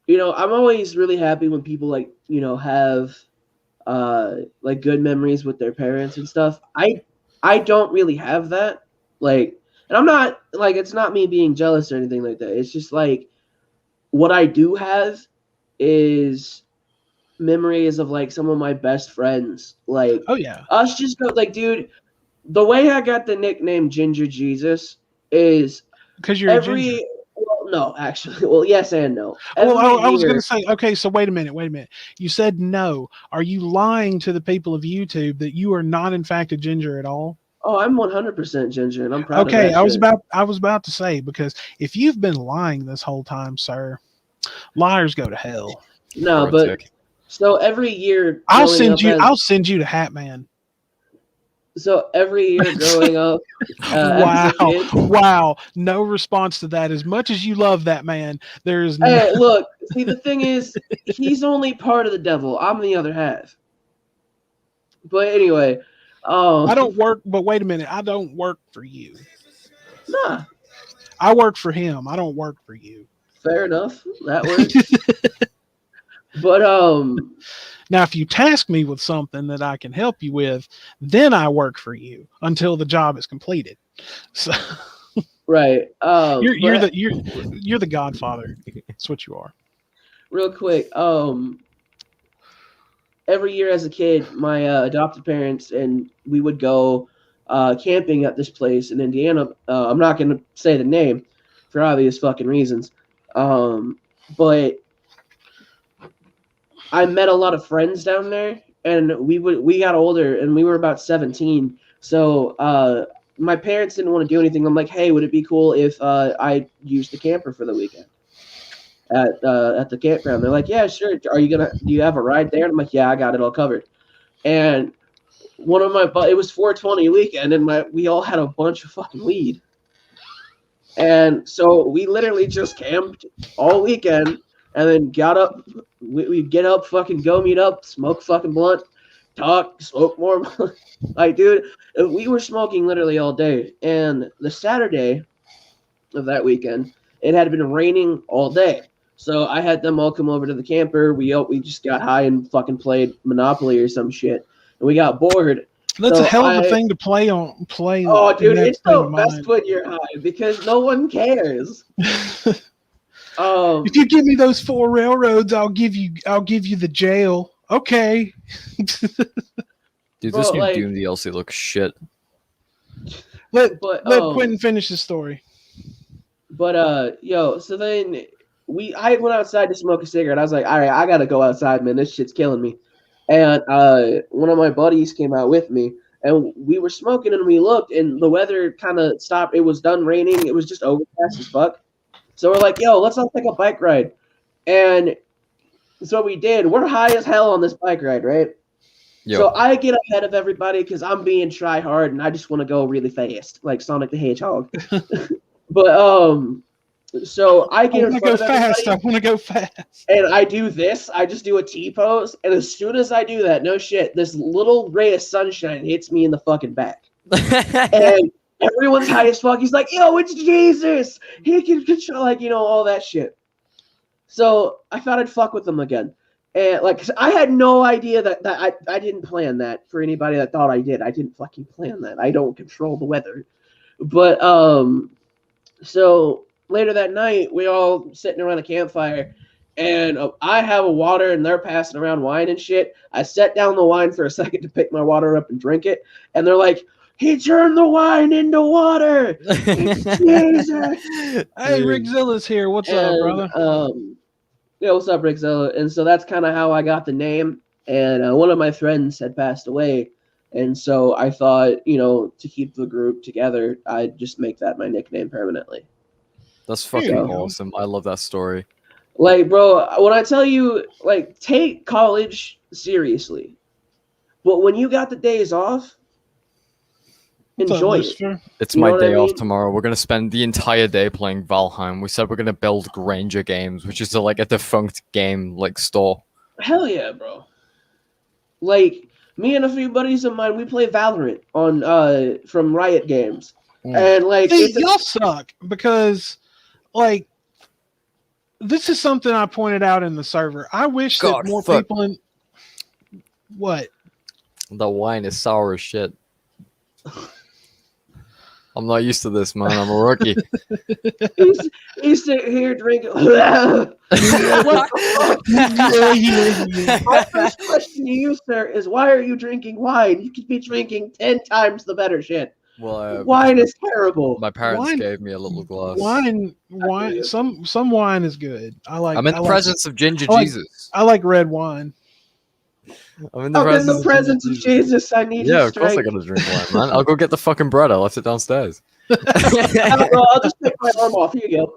you know, I'm always really happy when people, like, you know, have like good memories with their parents and stuff. I don't really have that. Like, and I'm not like, it's not me being jealous or anything like that. It's just like what I do have is memories of like some of my best friends. Like, Oh yeah. us just go like, dude, the way I got the nickname Ginger Jesus is Because you're a ginger. every well, no, actually. Well, yes and no. Well, Every I was year- going to say, okay, so wait a minute. You said no. Are you lying to the people of YouTube that you are not, in fact, a ginger at all? Oh, I'm 100% ginger, and I'm proud of Okay, that shit. I was about to say, because if you've been lying this whole time, sir, liars go to hell. No, but so every year I'll growing send you to Hat Man. So every year growing up, as a kid, Wow, no response to that. As much as you love that man, there's no. Hey, look, see, the thing is, he's only part of the devil. I'm the other half. But anyway, I don't work. But wait a minute, I don't work for you. Nah, I work for him. I don't work for you. fair enough. That works. But now, if you task me with something that I can help you with, then I work for you until the job is completed. So right. you're the Godfather. That's what you are. Real quick, every year as a kid, my adopted parents and we would go camping at this place in Indiana. I'm not going to say the name for obvious fucking reasons. But I met a lot of friends down there, and we got older, and we were about 17. So my parents didn't want to do anything. I'm like, hey, would it be cool if I used the camper for the weekend at the campground? They're like, yeah, sure. Do you have a ride there? And I'm like, yeah, I got it all covered. And it was 420 weekend, and we all had a bunch of fucking weed. And so we literally just camped all weekend, and then got up. We'd get up, fucking go meet up, smoke fucking blunt, talk, smoke more. Like, dude, we were smoking literally all day. And the Saturday of that weekend, it had been raining all day. So I had them all come over to the camper. We just got high and fucking played Monopoly or some shit. And we got bored. That's So a hell of a thing to play. Oh, in dude, that it's state the of best mind. when you're high because no one cares. If you give me those 4 railroads, I'll give you the jail. Okay. Dude, this Bro, new like- Doom DLC looks shit. Let But Quentin finish his story. Yo, so then I went outside to smoke a cigarette. I was like, all right, I gotta go outside, man. This shit's killing me. And one of my buddies came out with me, and we were smoking, and we looked, and the weather kind of stopped. It was done raining. It was just overcast as fuck. So we're like, yo, let's all take a bike ride. And so we did. We're high as hell on this bike ride, right? Yo. So I get ahead of everybody because I'm being try hard and I just want to go really fast, like Sonic the Hedgehog. But so I I get in want to front go of fast. everybody, I want to go fast. and I do this. I just do a T pose, and as soon as I do that, no shit, this little ray of sunshine hits me in the fucking back, and everyone's high as fuck. He's like, "Yo, it's Jesus. He can control, like, you know, all that shit." So I thought I'd fuck with them again. And like, 'cause I had no idea that I didn't plan that. For anybody that thought I did, I didn't fucking plan that. I don't control the weather. But so later that night, we all sitting around a campfire, and I have a water, and they're passing around wine and shit. I set down the wine for a second to pick my water up and drink it, and they're like, He turned the wine into water. It's Jesus. Hey, Dude. Rick Zilla's here. What's up, brother? Yeah, what's up, Rick Zella? And so that's kind of how I got the name. And one of my friends had passed away, and so I thought, to keep the group together, I'd just make that my nickname permanently. That's There you fucking go. awesome. I love that story. Like, bro, when I tell you, like, take college seriously, but when you got the days off, What's up, enjoy it. Lucifer? It's You know my what I day off mean? tomorrow. We're gonna spend the entire day playing Valheim. We said we're gonna build Granger Games, which is a defunct game store. Hell yeah, bro. Like, me and a few buddies of mine, we play Valorant on from Riot Games. And like See, y'all suck because, like, this is something I pointed out in the server. I wish that God, more fuck. people in what? The wine is sour as shit. I'm not used to this, man. I'm a rookie. he's sitting here drinking. What the fuck? My first question to you, sir, is why are you drinking wine? You could be drinking 10 times the better shit. Well, Wine is terrible. my parents Wine- gave me a little glass. Wine. you. Some wine is good. I'm in the presence of Ginger I like- Jesus. I like red wine. I'm in the I'm in presence the presence of Jesus. I need Yeah, his of course I strength. gotta drink wine, man. I'll go get the fucking bread. I left it downstairs. I'll just take my arm off. Here you go.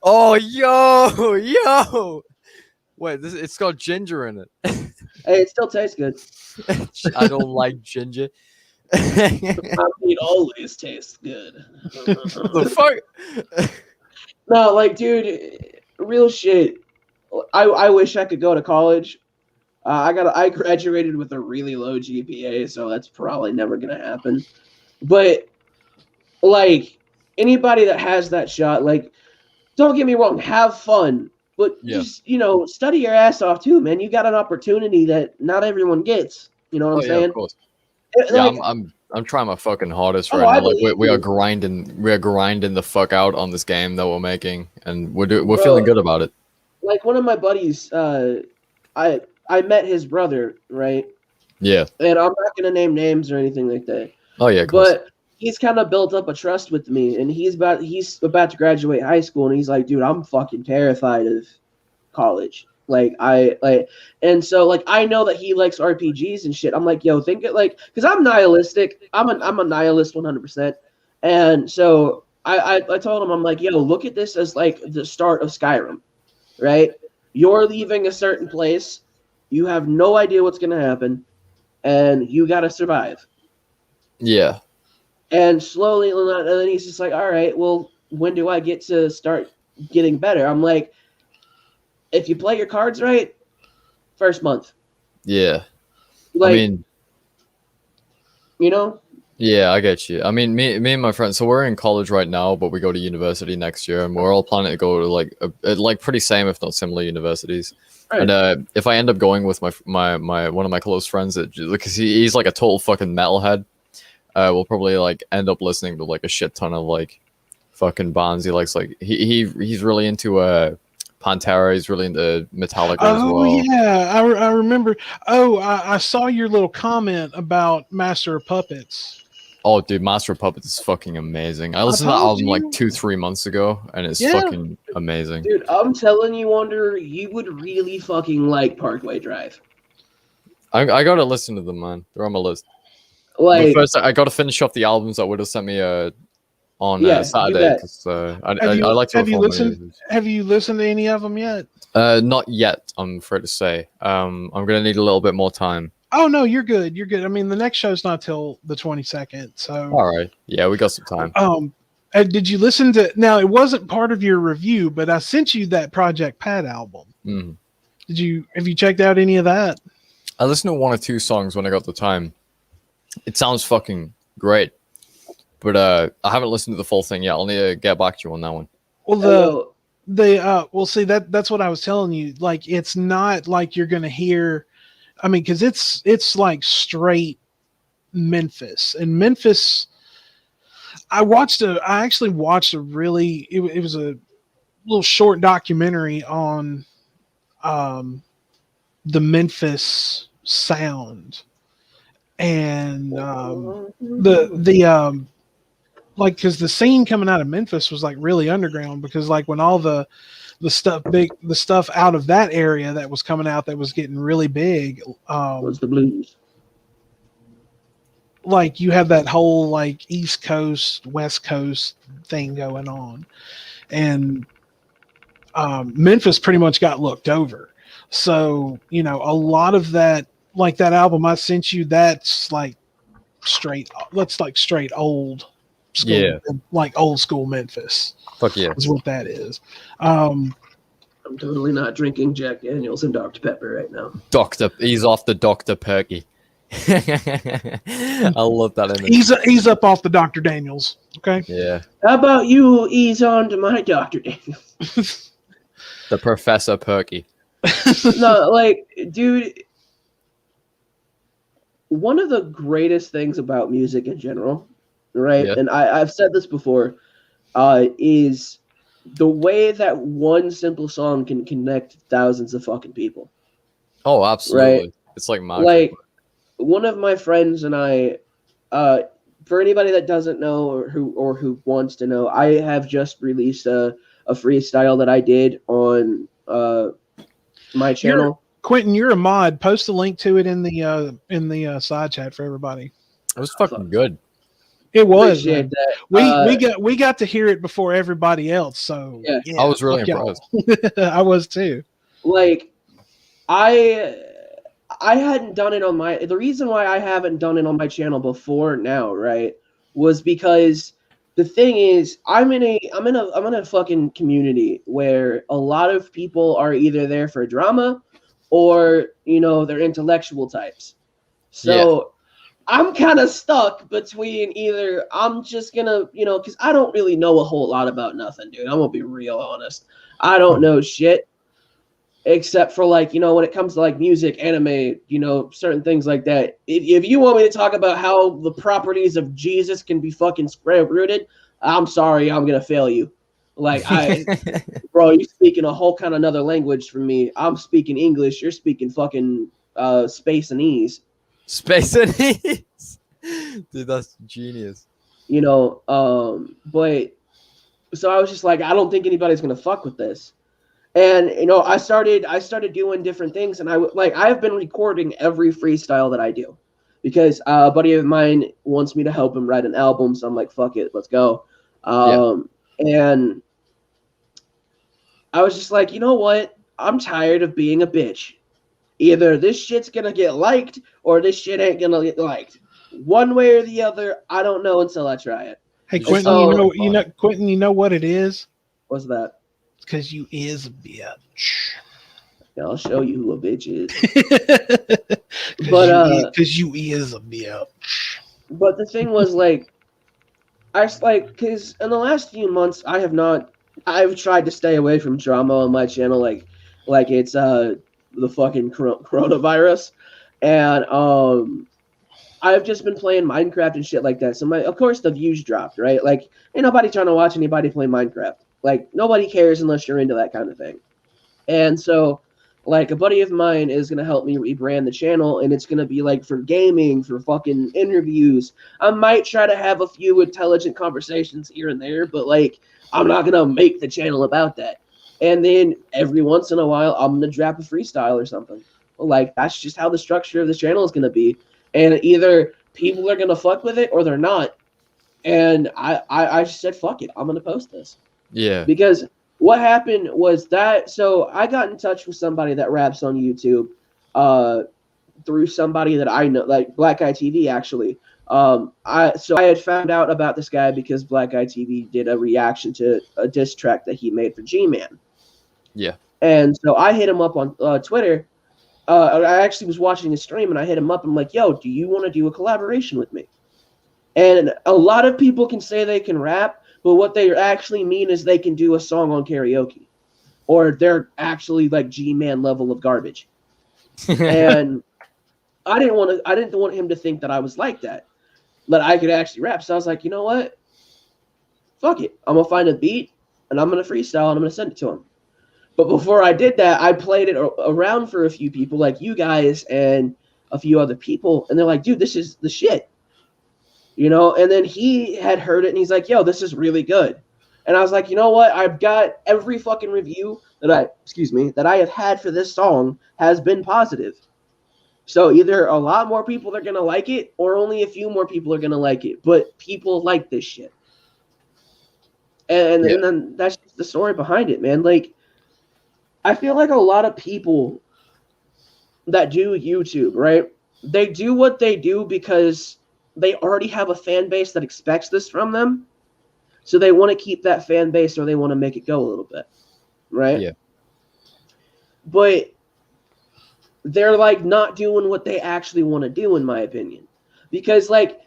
Oh, yo! Wait, it's got ginger in it. Hey, it still tastes good. I don't like ginger. My meat always tastes good. The fuck? No, like, dude, real shit. I wish I could go to college. I graduated with a really low GPA, so that's probably never gonna happen. But like anybody that has that shot, like, don't get me wrong, have fun, but Yeah. just study your ass off too, man. You got an opportunity that not everyone gets. You know what I'm Yeah, saying? of course. Like, Yeah, I'm trying my fucking hardest Oh, right I now. Like believe we are you. grinding the fuck out on this game that we're making, and we're Bro. feeling good about it. like one of my buddies, I met his brother, right? Yeah. And I'm not gonna name names or anything like that. Oh yeah, of course. But he's kind of built up a trust with me, and he's about to graduate high school, and he's like, dude, I'm fucking terrified of college. And so like I know that he likes RPGs and shit. I'm like, yo, think it like, because I'm nihilistic. I'm a nihilist 100%. And so I told him, I'm like, yo, look at this as like the start of Skyrim, right? You're leaving a certain place, you have no idea what's gonna happen, and you gotta survive. Yeah. And slowly, and then he's just like, all right, well, when do I get to start getting better? I'm like, if you play your cards right, first month. Yeah. Like, I mean, you know? yeah, I get you. I mean, me and my friends. So we're in college right now, but we go to university next year, and we're all planning to go to like pretty same, if not similar, universities. Right. And if I end up going with my one of my close friends, because he's like a total fucking metalhead, we'll probably like end up listening to like a shit ton of like fucking bands. He likes like he's really into Pantera. He's really into Metallica as well. Oh yeah, I remember. Oh, I saw your little comment about Master of Puppets. Oh, dude, Master of Puppets is fucking amazing. I listened to that told album like you. 2-3 months ago, and it's Yeah. fucking amazing. Dude, I'm telling you, Wonder, you would really fucking like Parkway Drive. I gotta listen to them, man. They're on my list. But Like, first, I gotta finish off the albums that would have sent me on Yeah, you Saturday, bet. because I Have like to have you reform my listened? reviews. Have you listened to any of them yet? Not yet, I'm afraid to say. I'm gonna need a little bit more time. Oh no, you're good. You're good. I mean, the next show's not till the 22nd. So, All right, yeah, we got some time. did you listen to? Now, it wasn't part of your review, but I sent you that Project Pat album. Mhm. Have you checked out any of that? I listened to 1 or 2 songs when I got the time. It sounds fucking great, but I haven't listened to the full thing yet. I'll need to get back to you on that one. Well, see that's what I was telling you. Like, it's not like you're gonna hear. I mean, because it's like straight Memphis, and Memphis. I actually watched a really. It was a little short documentary on the Memphis sound, and the like, because the scene coming out of Memphis was like really underground, because like when all the stuff out of that area that was coming out that was getting really big, was the blues. like you have that whole like East Coast, West Coast thing going on, and Memphis pretty much got looked over. So, you know, a lot of that, like that album I sent you, that's like straight old school, Yeah. like old school Memphis. Fuck yeah. Is what that is. I'm totally not drinking Jack Daniels and Dr. Pepper right now. He's off the Dr. Perky. I love that image. He's up off the Dr. Daniels. Okay. Yeah. How about you ease on to my Dr. Daniels? The Professor Perky. No, like, dude, one of the greatest things about music in general, right? Yeah. And I've said this before, is the way that one simple song can connect thousands of fucking people. Oh, absolutely. Right? It's like magic. Like, one of my friends and I, for anybody that doesn't know or who wants to know, I have just released a freestyle that I did on my channel. Quentin, you're a mod. Post a link to it in the side chat for everybody. It was fucking good. It was. Appreciate that. We got to hear it before everybody else. So Yeah. I was really fuck y'all. impressed. I was too. Like, I hadn't done it on the reason why I haven't done it on my channel before now, right, was because the thing is, I'm in a fucking community where a lot of people are either there for drama or, you know, they're intellectual types. So I'm kind of stuck between either I'm just gonna, you know, because I don't really know a whole lot about nothing, dude. I'm gonna be real honest. I don't know shit. Except for, like, you know, when it comes to like music, anime, you know, certain things like that. If you want me to talk about how the properties of Jesus can be fucking square rooted, I'm sorry, I'm gonna fail you. Like, bro, you speaking a whole kind of another language from me. I'm speaking English. You're speaking fucking Spaceanese. Spaceanese. Dude, that's genius. You know, but so I was just like, I don't think anybody's gonna fuck with this. And, you know, I started doing different things, and I've been recording every freestyle that I do, because a buddy of mine wants me to help him write an album. So I'm like, fuck it, let's go. And I was just like, you know what? I'm tired of being a bitch. Either this shit's gonna get liked or this shit ain't gonna get liked. One way or the other, I don't know until I try it. Hey, Quentin, Quentin, you know what it is? What's that? Because you is a bitch. Yeah, I'll show you who a bitch is. Because you is a bitch. But the thing was, like, because in the last few months, I've tried to stay away from drama on my channel, like it's the fucking coronavirus, and I've just been playing Minecraft and shit like that. So of course the views dropped, right? Like, ain't nobody trying to watch anybody play Minecraft. Like, nobody cares unless you're into that kind of thing. And so, like, a buddy of mine is going to help me rebrand the channel, and it's going to be, like, for gaming, for fucking interviews. I might try to have a few intelligent conversations here and there, but, like, I'm not going to make the channel about that. And then every once in a while, I'm going to drop a freestyle or something. Like, that's just how the structure of this channel is going to be. And either people are going to fuck with it or they're not. And I just said, fuck it, I'm going to post this. Yeah. Because what happened was that, so I got in touch with somebody that raps on YouTube through somebody that I know, like Black Guy TV, actually. I had found out about this guy because Black Guy TV did a reaction to a diss track that he made for G-Man. Yeah. And so I hit him up on Twitter. I actually was watching his stream, and I hit him up. I'm like, yo, do you want to do a collaboration with me? And a lot of people can say they can rap, but what they actually mean is they can do a song on karaoke, or they're actually like G-Man level of garbage. And I didn't want him to think that I was like that, that I could actually rap. So I was like, you know what? Fuck it. I'm gonna find a beat and I'm gonna freestyle and I'm gonna send it to him. But before I did that, I played it around for a few people like you guys, and a few other people, and they're like, dude, this is the shit. And then he had heard it, and he's like, yo, this is really good. And I was like, you know what? I've got every fucking review that I have had for this song has been positive. So either a lot more people are going to like it, or only a few more people are going to like it. But people like this shit. And then that's just the story behind it, man. Like, I feel like a lot of people that do YouTube, right? They do what they do because they already have a fan base that expects this from them. So they want to keep that fan base, or they want to make it go a little bit, right? Yeah. But they're like not doing what they actually want to do, in my opinion. Because, like,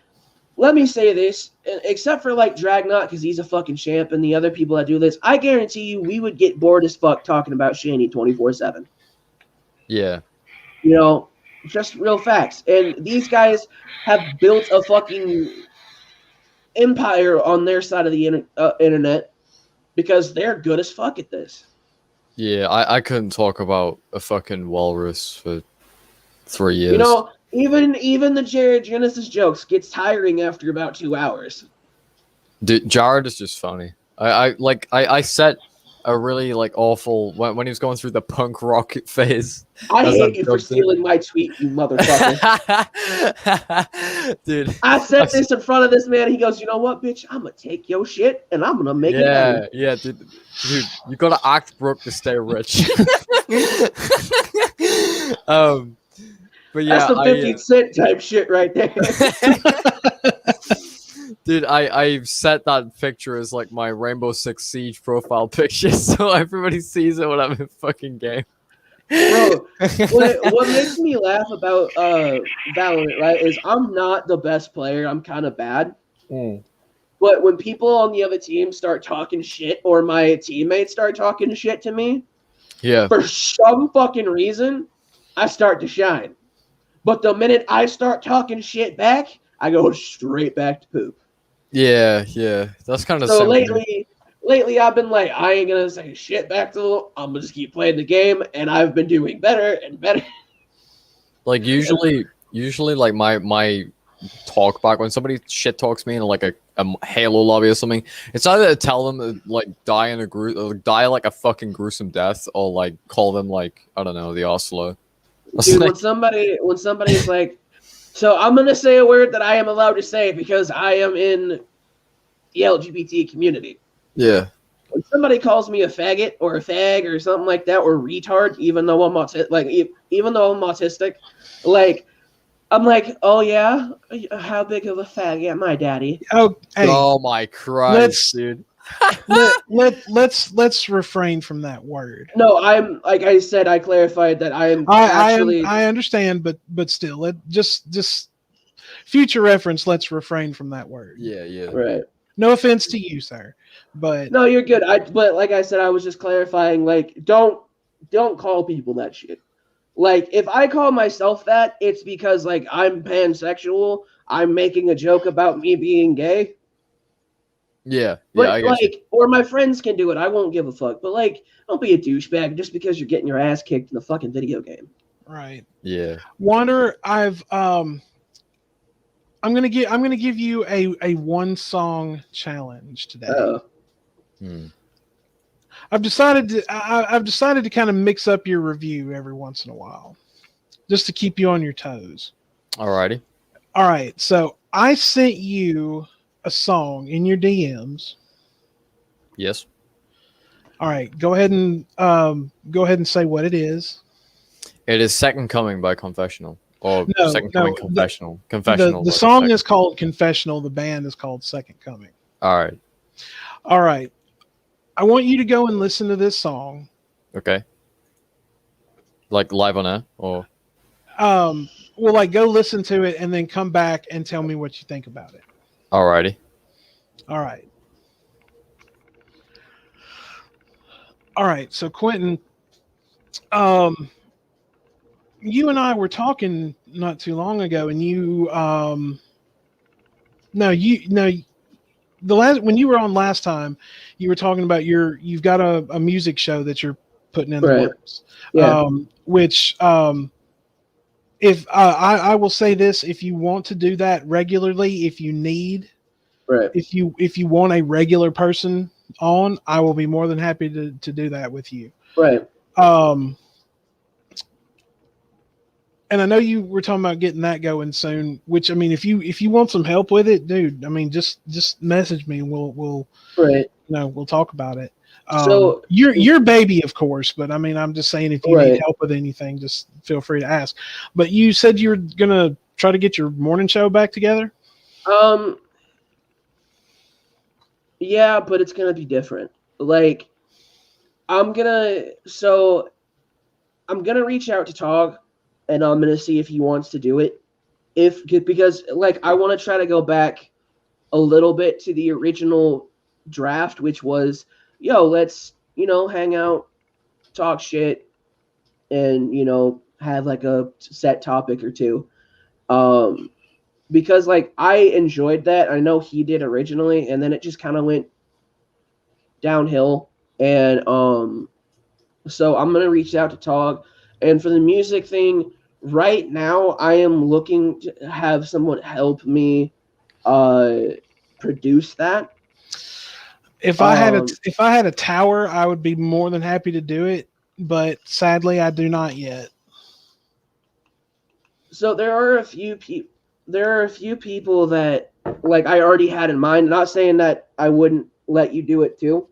let me say this, except for like Dragnot, because he's a fucking champ, and the other people that do this, I guarantee you we would get bored as fuck talking about Shanny 24/7. Yeah. Just real facts. And these guys have built a fucking empire on their side of the internet because they're good as fuck at this. Yeah, I couldn't talk about a fucking walrus for 3 years. Even the Jared Genesis jokes gets tiring after about 2 hours. Dude, Jared is just funny. I set a really like awful when he was going through the punk rock phase. I hate you for stealing my tweet, you motherfucker. Dude, I said this in front of this man. He goes, you know what, bitch? I'm gonna take your shit and I'm gonna make it better. Yeah, dude, you gotta act broke to stay rich. But yeah, that's the 50 Cent type shit right there. Dude, I've set that picture as like my Rainbow Six Siege profile picture, so everybody sees it when I'm in fucking game. Bro, what makes me laugh about Valorant, right, is I'm not the best player. I'm kind of bad. But when people on the other team start talking shit, or my teammates start talking shit to me, for some fucking reason, I start to shine. But the minute I start talking shit back, I go straight back to poop. Yeah, that's kind of so lately I've been like, I ain't gonna say shit back to them. I'm gonna just keep playing the game, and I've been doing better and better. Like usually like my talk back when somebody shit talks me in like a Halo lobby or something, it's either to tell them to like die like a fucking gruesome death, or like call them like, I don't know, the Oslo. Dude, when somebody's like, so I'm gonna say a word that I am allowed to say because I am in the LGBT community. Yeah. When somebody calls me a faggot or a fag or something like that, or retard, even though I'm autistic, like, I'm like, oh yeah, how big of a fag am I, daddy? Oh, hey, oh my Christ, dude. let's refrain from that word. No, I'm, like I said, I clarified that I understand, but still, just future reference. Let's refrain from that word. Yeah. Right. No offense to you, sir, but no, you're good. But like I said, I was just clarifying. Like, don't call people that shit. Like, if I call myself that, it's because like I'm pansexual. I'm making a joke about me being gay. Yeah, but I like, you. Or my friends can do it. I won't give a fuck. But like, don't be a douchebag just because you're getting your ass kicked in the fucking video game. Right. Yeah. Wander, I'm gonna give you a one song challenge today. I've decided to kind of mix up your review every once in a while, just to keep you on your toes. Alrighty. All right. So I sent you a song in your DMs. Yes. All right. Go ahead and say what it is. It is Second Coming by Confessional. Or Second Coming Confessional. The song is called Confessional. The band is called Second Coming. All right. I want you to go and listen to this song. Okay. Like live on air, or well, like go listen to it and then come back and tell me what you think about it. Alrighty. All right. All right. So Quentin, you and I were talking not too long ago, and when you were on last time, you were talking about you've got a music show that you're putting in the works, Yeah. which if I will say this, if you want to do that regularly, if you need, Right. if you want a regular person on, I will be more than happy to do that with you. Right. And I know you were talking about getting that going soon. Which, I mean, if you want some help with it, dude, I mean, just message me and we'll Right. we'll talk about it. So Your baby, of course, but I mean, I'm just saying if you need right. help with anything, just feel free to ask. But you said you're gonna try to get your morning show back together. Yeah, but it's gonna be different. Like I'm gonna so I'm gonna reach out to Tog, and I'm gonna see if he wants to do it. Because like I want to try to go back a little bit to the original draft, which was, yo, let's hang out, talk shit, and have like a set topic or two. Because like I enjoyed that. I know he did originally, and then it just kind of went downhill. And so I'm gonna reach out to Tog, and for the music thing, right now I am looking to have someone help me produce that. If I had a tower, I would be more than happy to do it. But sadly, I do not yet. So there are a few people that like I already had in mind. Not saying that I wouldn't let you do it too.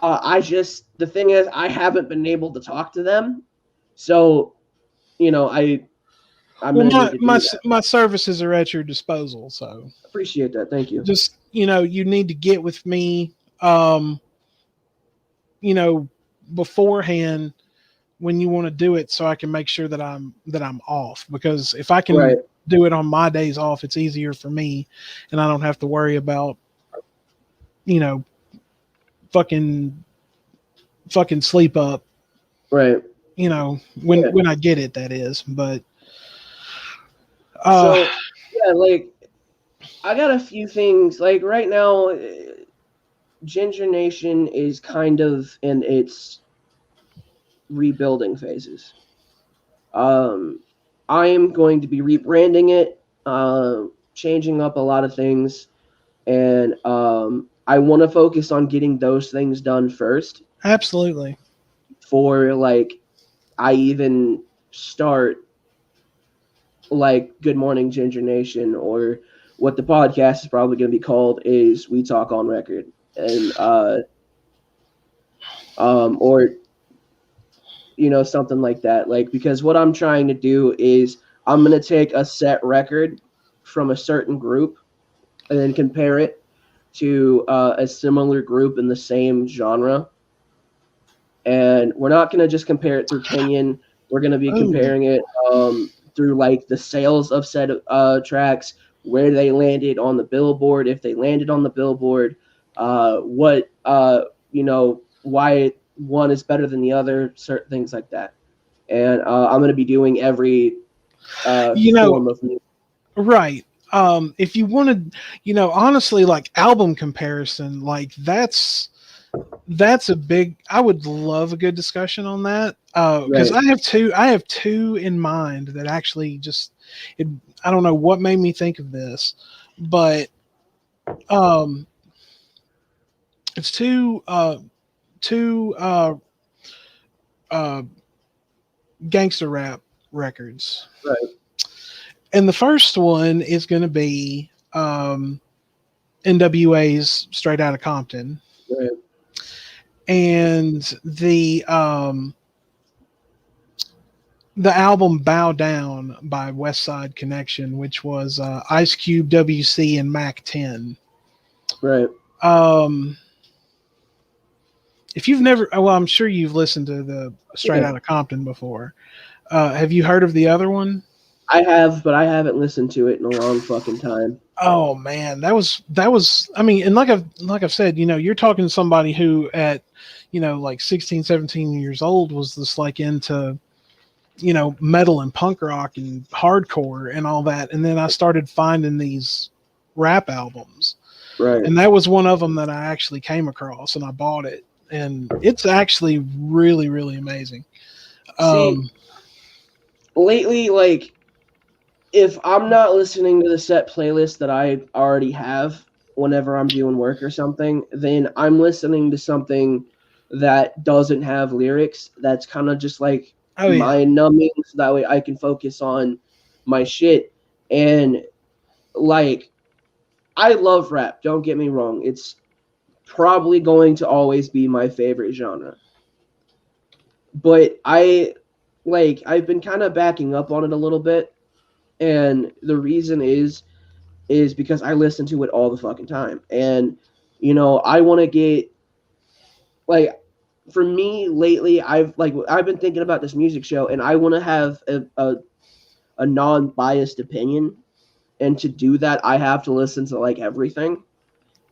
The thing is, I haven't been able to talk to them, so I'm Well, gonna need to do that. my services are at your disposal, so Appreciate that. Thank you. just you need to get with me, beforehand when you want to do it, so I can make sure that I'm off. Because if I can Right. do it on my days off, it's easier for me, and I don't have to worry about fucking sleep up. Right. When I get it, that is. But So yeah, like I got a few things. Like right now, Ginger Nation is kind of in its rebuilding phases. I am going to be rebranding it, changing up a lot of things, and I want to focus on getting those things done first. absolutely. For like, I even start like Good Morning Ginger Nation, or what the podcast is probably going to be called is We Talk on Record, and or something like that. Like, because what I'm trying to do is I'm going to take a set record from a certain group and then compare it to a similar group in the same genre. And we're not going to just compare it through Kenyan. We're going to be comparing it through like the sales of said tracks, where they landed on the Billboard, if they landed on the Billboard, what why one is better than the other, certain things like that. And I'm going to be doing every form of music. Right. If you wanted, honestly, like album comparison, like that's a big. I would love a good discussion on that, because Right. I have two in mind that actually just. I don't know what made me think of this, but it's two gangster rap records. Right. And the first one is going to be NWA's Straight Outta Compton. Right. And the album Bow Down by West Side Connection, which was Ice Cube, WC, and Mac 10. Right. If you've never, well, I'm sure you've listened to the Straight Outta Compton before. Have you heard of the other one? I have, but I haven't listened to it in a long fucking time. Oh man, that was I mean, and like I've said, you're talking to somebody who at like 16, 17 years old was just like into metal and punk rock and hardcore and all that, and then I started finding these rap albums. Right. And that was one of them that I actually came across, and I bought it, and it's actually really, really amazing. lately, like, if I'm not listening to the set playlist that I already have whenever I'm doing work or something, then I'm listening to something that doesn't have lyrics. That's kind of just like Oh yeah. mind numbing, so that way I can focus on my shit. And like, I love rap. Don't get me wrong. It's probably going to always be my favorite genre. But I've been kind of backing up on it a little bit, and the reason is because I listen to it all the fucking time. And I want to get, like, for me lately, I've been thinking about this music show, and I want to have a non-biased opinion. And to do that, I have to listen to like everything.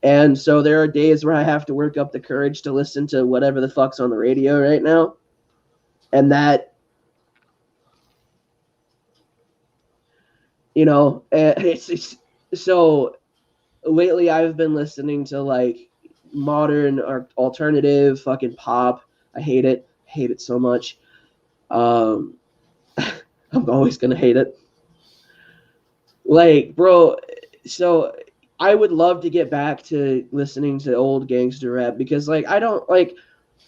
And so there are days where I have to work up the courage to listen to whatever the fuck's on the radio right now. And that, it's so lately I've been listening to like modern or alternative fucking pop. I hate it. Hate it so much. I'm always gonna hate it. Like, bro, so I would love to get back to listening to old gangster rap, because like I don't like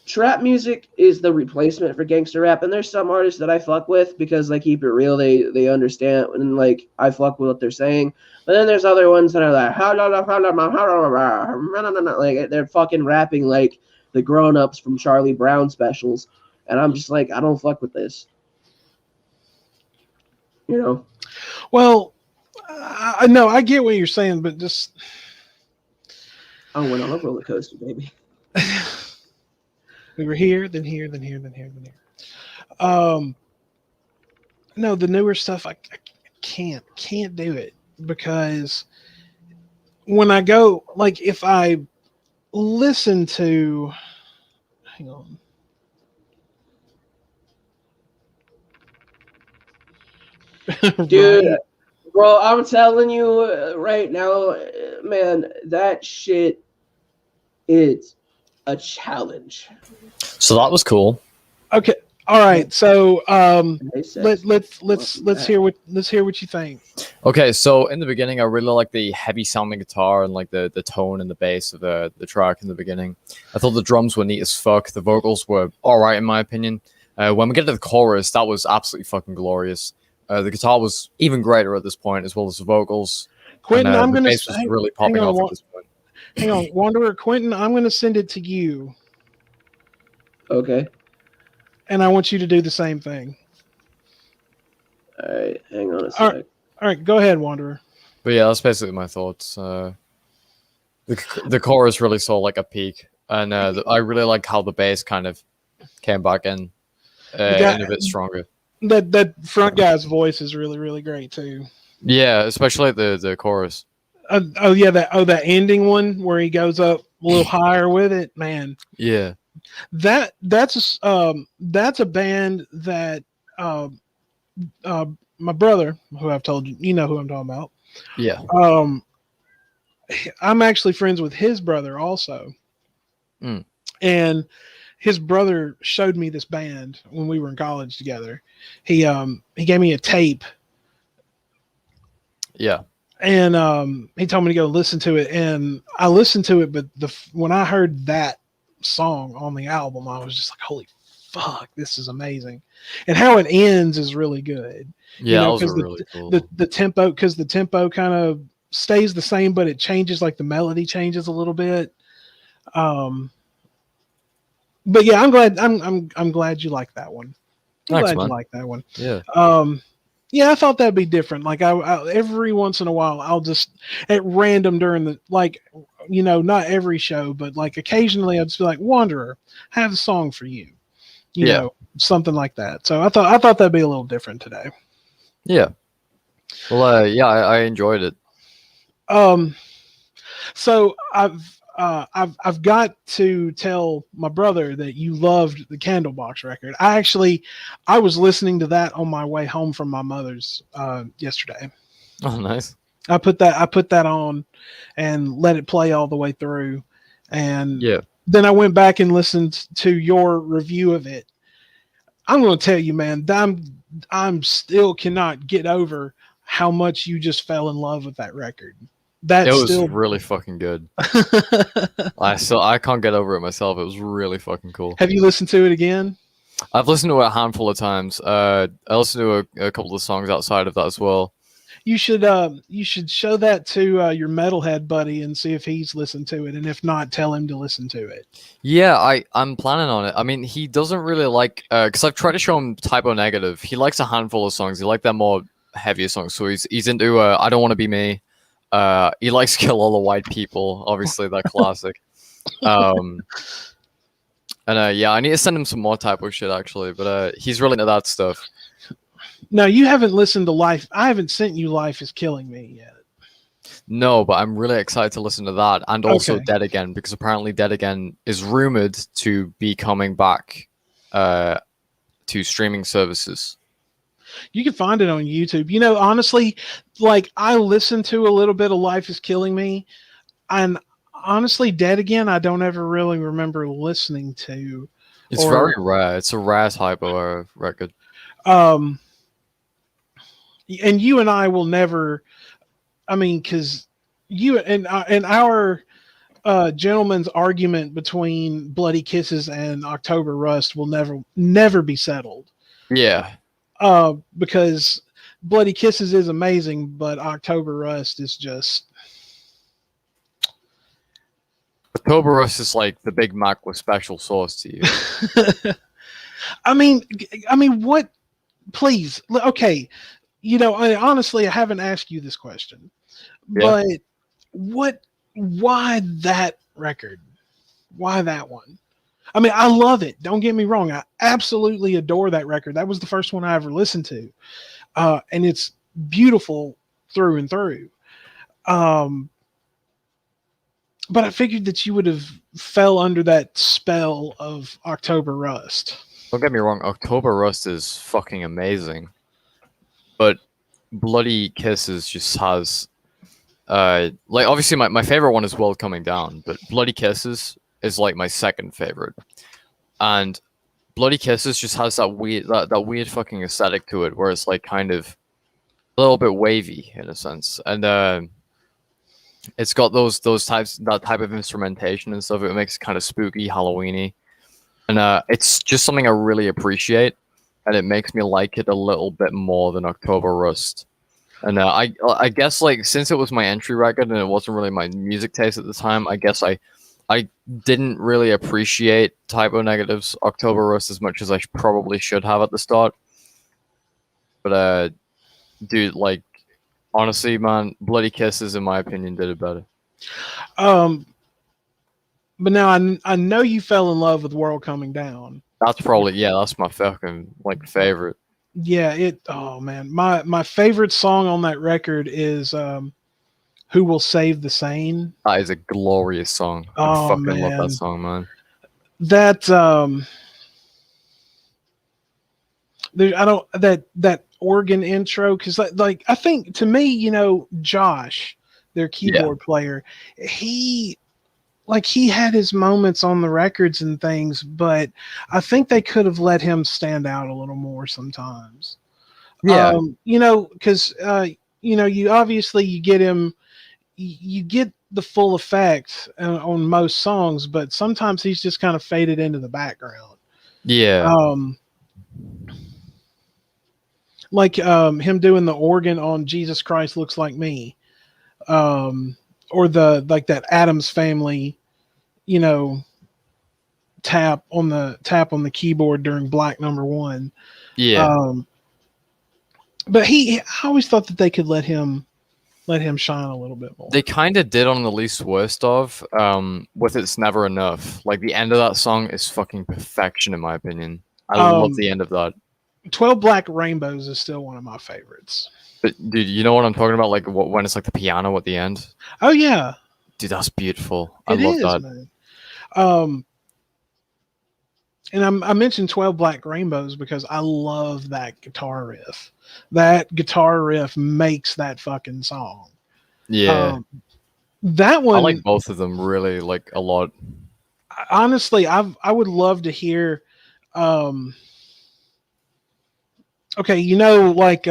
trap music is the replacement for gangster rap, and there's some artists that I fuck with because they keep it real, they understand, and like I fuck with what they're saying. But then there's other ones that are like they're fucking rapping like the grown-ups from Charlie Brown specials, and I'm just like, I don't fuck with this. Well, I know I get what you're saying, but just I went on a roller coaster, baby. we were here, then here, then here, then here, then here. No, the newer stuff I can't do it, because when I go, like, if I listen to, hang on. Dude, Right. bro, I'm telling you right now, man, that shit is a challenge. So that was cool. Okay. All right. So They said- let's hear what you think. Okay, so in the beginning, I really like the heavy sounding guitar and like the tone and the bass of the track in the beginning. I thought the drums were neat as fuck. The vocals were all right in my opinion. When we get to the chorus, that was absolutely fucking glorious. The guitar was even greater at this point, as well as the vocals. Quentin, and, I'm the gonna bass was really popping off at this point. hang on, Wanderer. Quentin, I'm gonna send it to you, Okay. and I want you to do the same thing. All right. Hang on a sec. All right, go ahead, Wanderer. But yeah, that's basically my thoughts. The chorus really saw like a peak, and I really like how the bass kind of came back in and a bit stronger. That front guy's voice is really, really great too. Yeah, especially the chorus. That ending one where he goes up a little higher with it, man. Yeah, that's a band that my brother, who I've told you, you know who I'm talking about. yeah. I'm actually friends with his brother also, Mm. and his brother showed me this band when we were in college together. He gave me a tape. Yeah. And he told me to go listen to it, and I listened to it. But when I heard that song on the album, I was just like, "Holy fuck, this is amazing!" And how it ends is really good. Yeah, that was because really cool. the tempo, because the tempo kind of stays the same, but it changes, like the melody changes a little bit. But yeah, I'm glad you like that one. Thanks, Glad man. you like that one. Yeah. Yeah, I thought that'd be different. Like I every once in a while, I'll just at random during the, like, not every show, but like occasionally, I'd just be like, "Wanderer, I have a song for you," something like that. So I thought that'd be a little different today. Yeah. Well, yeah, I enjoyed it. So I've got to tell my brother that you loved the Candlebox record. I was listening to that on my way home from my mother's yesterday. Oh, nice. I put that on and let it play all the way through, and Yeah. then I went back and listened to your review of it. I'm going to tell you, man, I'm still cannot get over how much you just fell in love with that record. That's It was still really fucking good. I can't get over it myself. It was really fucking cool. Have you listened to it again? I've listened to it a handful of times. I listened to a couple of songs outside of that as well. You should show that to your metalhead buddy and see if he's listened to it, and if not, tell him to listen to it. Yeah, I'm planning on it. I mean, he doesn't really like because I've tried to show him Typo Negative. He likes a handful of songs. He likes their more heavier songs. So he's into I Don't Want to Be Me. He likes Kill All the White People. Obviously, that classic. And yeah, I need to send him some more Typo shit actually. But he's really into that stuff. No, you haven't listened to Life. I haven't sent you Life is Killing Me yet. No, but I'm really excited to listen to that, and also Okay. Dead Again, because apparently Dead Again is rumored to be coming back to streaming services. You can find it on YouTube. You know, honestly, like I listened to a little bit of Life is Killing Me, and honestly, Dead Again, I don't ever really remember listening to. It's very rare. It's a rare Typo record. And you and I will never. I mean, because you and our gentleman's argument between Bloody Kisses and October Rust will never be settled. Yeah. Because Bloody Kisses is amazing, but October Rust is just. October Rust is like the Big Mac with special sauce to you. I mean, what? Please, okay. You know, honestly, I haven't asked you this question, but what? Why that record? Why that one? I mean, I love it. Don't get me wrong. I absolutely adore that record. That was the first one I ever listened to. And it's beautiful through and through. But I figured that you would have fell under that spell of October Rust. Don't get me wrong. October Rust is fucking amazing. But Bloody Kisses just has... like, obviously, my favorite one is World Coming Down, but Bloody Kisses is like my second favorite. And Bloody Kisses just has that weird fucking aesthetic to it, where it's like kind of a little bit wavy in a sense, and it's got that type of instrumentation and stuff. It makes it kind of spooky, Halloweeny, and it's just something I really appreciate, and it makes me like it a little bit more than October Rust. And I guess like since it was my entry record and it wasn't really my music taste at the time, I guess I didn't really appreciate Typo Negative's October Rust as much as I probably should have at the start. But dude, like honestly, man, Bloody Kisses, in my opinion, did it better. But now I know you fell in love with World Coming Down. That's probably that's my fucking like favorite. Yeah, oh man. My favorite song on that record is Who Will Save the Sane. That is a glorious song. Oh, I fucking man. love that song, man. That that organ intro, because like I think to me, you know, Josh, their keyboard player, he had his moments on the records and things, but I think they could have let him stand out a little more sometimes. Yeah. You know, because you know, you get him, you get the full effect on most songs, but sometimes he's just kind of faded into the background. Yeah. Like him doing the organ on Jesus Christ Looks Like Me. Or that Addams Family, you know, tap on the keyboard during Black Number One. Yeah. But I always thought that they could let him shine a little bit more. They kind of did on the Least Worst of with It's Never Enough. Like the end of that song is fucking perfection in my opinion. I love the end of that. 12 Black Rainbows is still one of my favorites. But dude, you know what I'm talking about? Like when it's like the piano at the end. Oh yeah, dude, that's beautiful. I love that. Man. And I mentioned 12 Black Rainbows because I love that guitar riff. That guitar riff makes that fucking song. Yeah, that one. I like both of them really like a lot. Honestly, I would love to hear. Okay, you know, like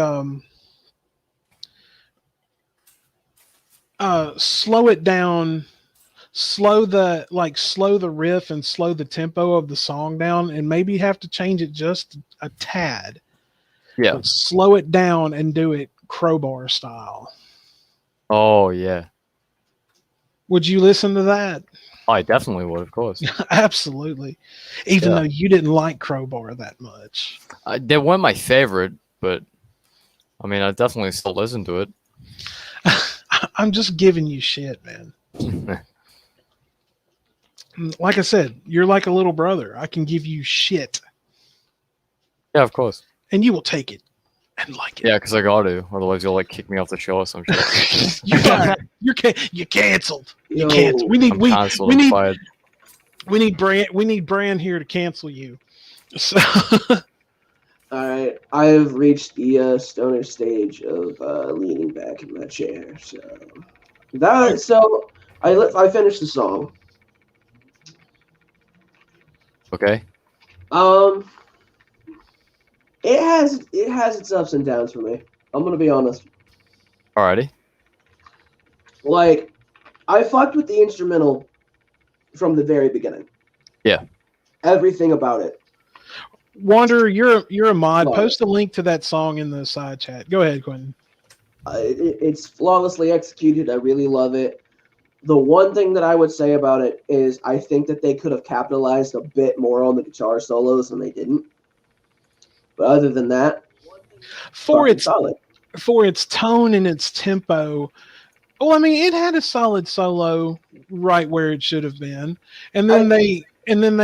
slow it down, slow the riff and slow the tempo of the song down, and maybe have to change it just a tad. Yeah. But slow it down and do it crowbar style. Oh yeah. Would you listen to that? I definitely would, of course. Absolutely. Even Yeah. though you didn't like crowbar that much. They weren't my favorite, but I mean, I definitely still listen to it. I'm just giving you shit, man. Like I said, you're like a little brother. I can give you shit, Yeah, of course. and you will take it and like it. Yeah, because I got to. Otherwise, you'll like kick me off the show or some shit. You fired. You canceled. You Yo, canceled. We I'm canceled. I'm fired. we need Brand here to cancel you. So all right, I've reached the stoner stage of leaning back in my chair. So I finished the song. Okay. It has its ups and downs for me. I'm gonna be honest. Alrighty. Like, I fucked with the instrumental from the very beginning. Yeah. Everything about it. Wanderer, you're a mod. Love Post a link to that song in the side chat. Go ahead, Quentin. It's flawlessly executed. I really love it. The one thing that I would say about it is I think that they could have capitalized a bit more on the guitar solos and they didn't. But other than that, For its solid. tone and its tempo, well, I mean, it had a solid solo right where it should have been, and then they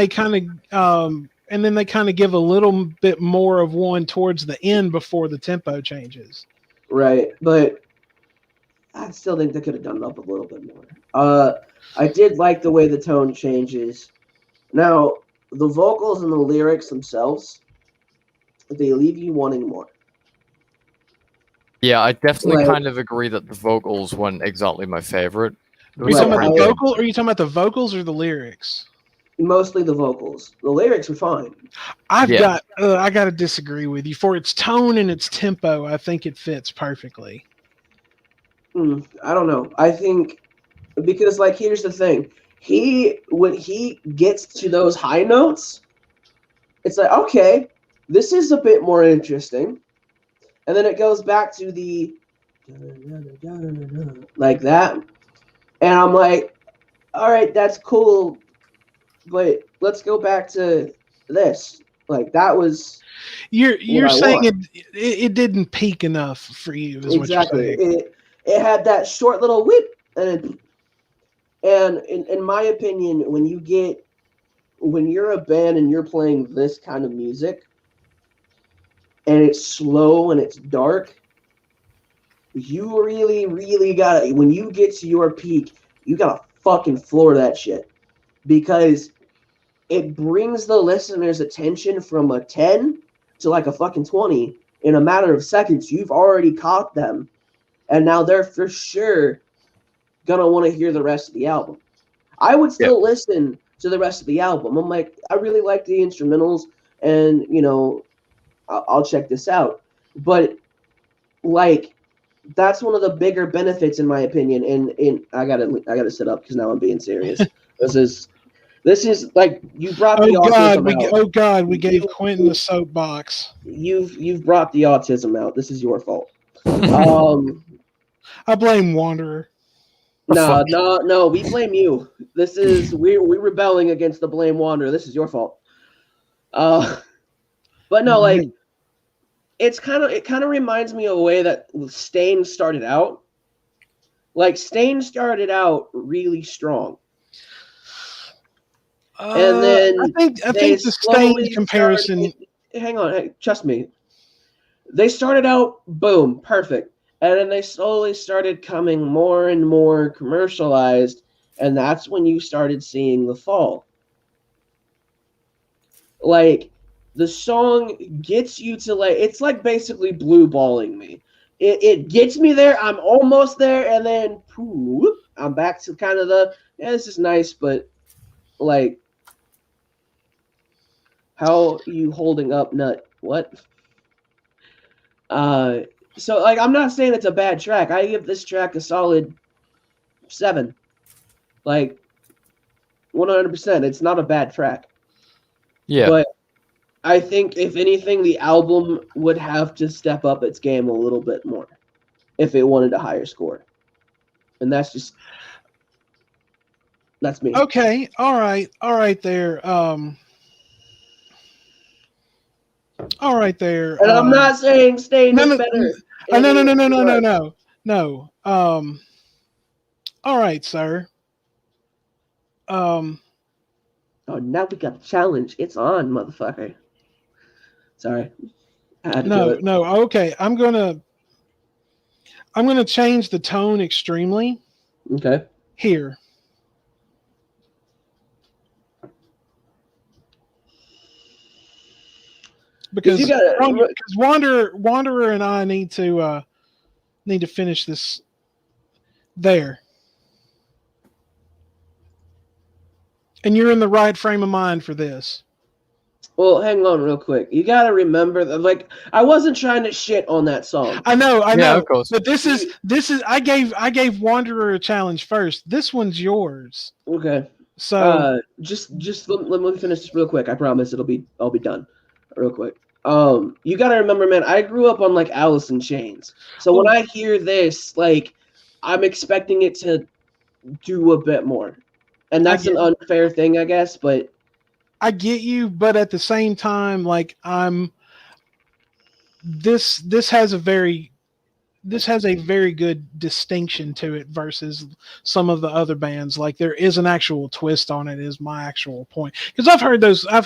kind of give a little bit more of one towards the end before the tempo changes. Right, but I still think they could have done it up a little bit more. I did like the way the tone changes. Now, the vocals and the lyrics themselves, they leave you wanting more. Yeah, I definitely Like- kind of agree that the vocals weren't exactly my favorite. It Are you was talking still about pretty the good. vocal? Or are you talking about the vocals or the lyrics? Mostly the vocals. The lyrics were fine. I Yeah. got to disagree with you. For its tone and its tempo, I think it fits perfectly. I don't know. I think because here's the thing. When he gets to those high notes, it's like, okay, this is a bit more interesting. And then it goes back to the like that. And I'm like, all right, that's cool. But let's go back to this. Like that was You're I saying want. it didn't peak enough for you, is exactly. what you're saying. It had that short little whip, and in my opinion, when you're a band and you're playing this kind of music, and it's slow and it's dark, you really, really gotta. When you get to your peak, you gotta fucking floor that shit, because it brings the listener's attention from a 10 to like a fucking 20 in a matter of seconds. You've already caught them, and now they're for sure gonna want to hear the rest of the album. I would still listen to the rest of the album. I'm like, I really like the instrumentals, and I'll check this out. But like, that's one of the bigger benefits, in my opinion. And I gotta sit up because now I'm being serious. This is like, you brought the autism out. Oh God, we gave Quentin the soapbox. You've brought the autism out. This is your fault. I blame Wanderer. No, we blame you. This is we're rebelling against the blame Wanderer. This is your fault. But no, like, it kind of reminds me of a way that Stain started out. Like, Stain started out really strong. And then I think the Stain comparison. Hang on, trust me. They started out boom, perfect, and then they slowly started coming more and more commercialized, and that's when you started seeing the fall. Like, the song gets you to, like, it's like basically blue balling me. It gets me there. I'm almost there, and then whoop, I'm back to kind of this is nice, but like, how you holding up, nut? What? So like I'm not saying it's a bad track. I give this track a solid 7. Like 100%. It's not a bad track. Yeah. But I think if anything, the album would have to step up its game a little bit more if it wanted a higher score. And that's me. Okay, all right there. All right there. And I'm not saying Stain no, is no, better. no, no, no, no, no, no, no, no, no. All right, sir. Oh, now we got the challenge. It's on, motherfucker. Sorry. I had to do No, it. no. Okay, I'm gonna change the tone extremely Okay. here. Because You gotta, Wanderer and I need to finish this there. And you're in the right frame of mind for this. well, hang on real quick. You gotta remember that, like, I wasn't trying to shit on that song. I know, Yeah, of course. but this is I gave Wanderer a challenge first. This one's yours. Okay. So just let me finish this real quick. I promise I'll be done real quick. You gotta remember, man, I grew up on like Alice in Chains. So when I hear this, like, I'm expecting it to do a bit more. And that's an unfair thing, I guess, but I get you, but at the same time, like this has a very good distinction to it versus some of the other bands. Like there is an actual twist on it, is my actual point. Because I've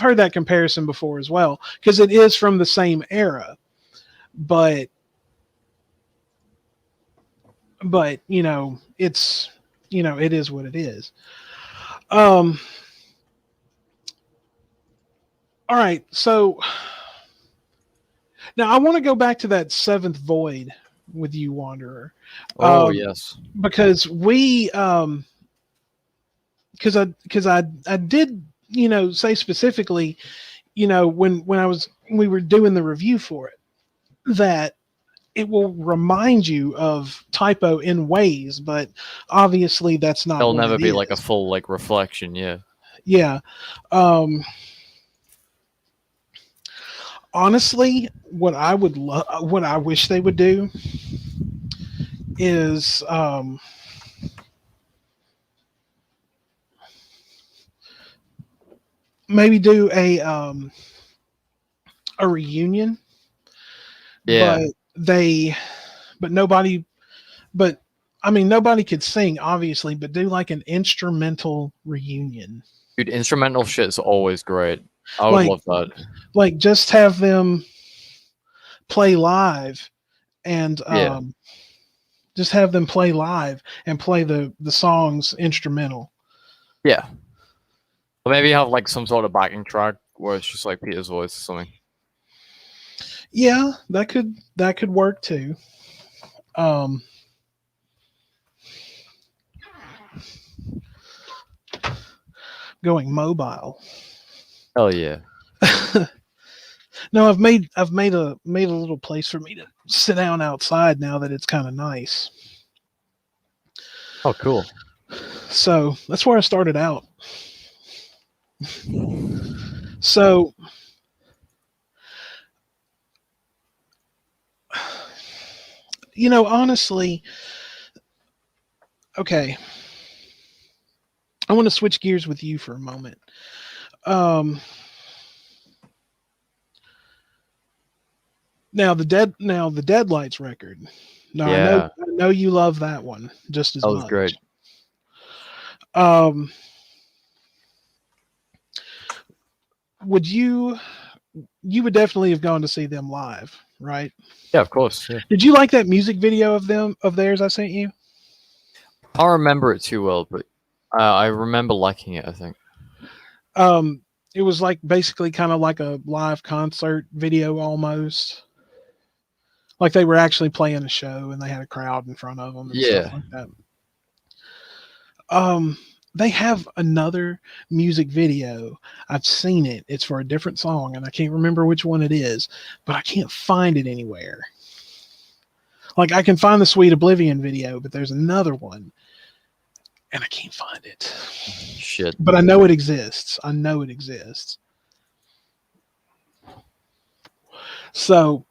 heard that comparison before as well, because it is from the same era. But you know, it's, you know, it is what it is. All right, so now I want to go back to that Seventh Void with you, Wanderer. Oh yes, because we because I did, you know, say specifically, you know, when we were doing the review for it, that it will remind you of Typo in ways, but obviously that's not. It'll what never it be is. like a full like reflection. Yeah. Yeah. Honestly, what I wish they would do is maybe do a reunion. Yeah. But nobody, but I mean, nobody could sing, obviously, but do like an instrumental reunion. Dude, instrumental shit is always great. I would love that. Like, just have them play live and just have them play live and play the songs instrumental. Yeah. Or maybe have like some sort of backing track where it's just like Peter's voice or something. Yeah, that could work too. Going mobile. Hell yeah. No, I've made a little place for me to sit down outside now that it's kind of nice. Oh, cool. So that's where I started out. So you know, honestly, okay. I want to switch gears with you for a moment. Now the Deadlights record. Now Yeah. I know you love that one just as much. That was great. Would you would definitely have gone to see them live, right? Yeah, of course. Yeah. Did you like that music video of theirs I sent you? I don't remember it too well, but I remember liking it, I think. It was like basically kind of like a live concert video almost. Like they were actually playing a show and they had a crowd in front of them and stuff like that. They have another music video. I've seen it. It's for a different song and I can't remember which one it is, but I can't find it anywhere. Like I can find the Sweet Oblivion video, but there's another one, and I can't find it. Shit. But I know it exists. I know it exists. So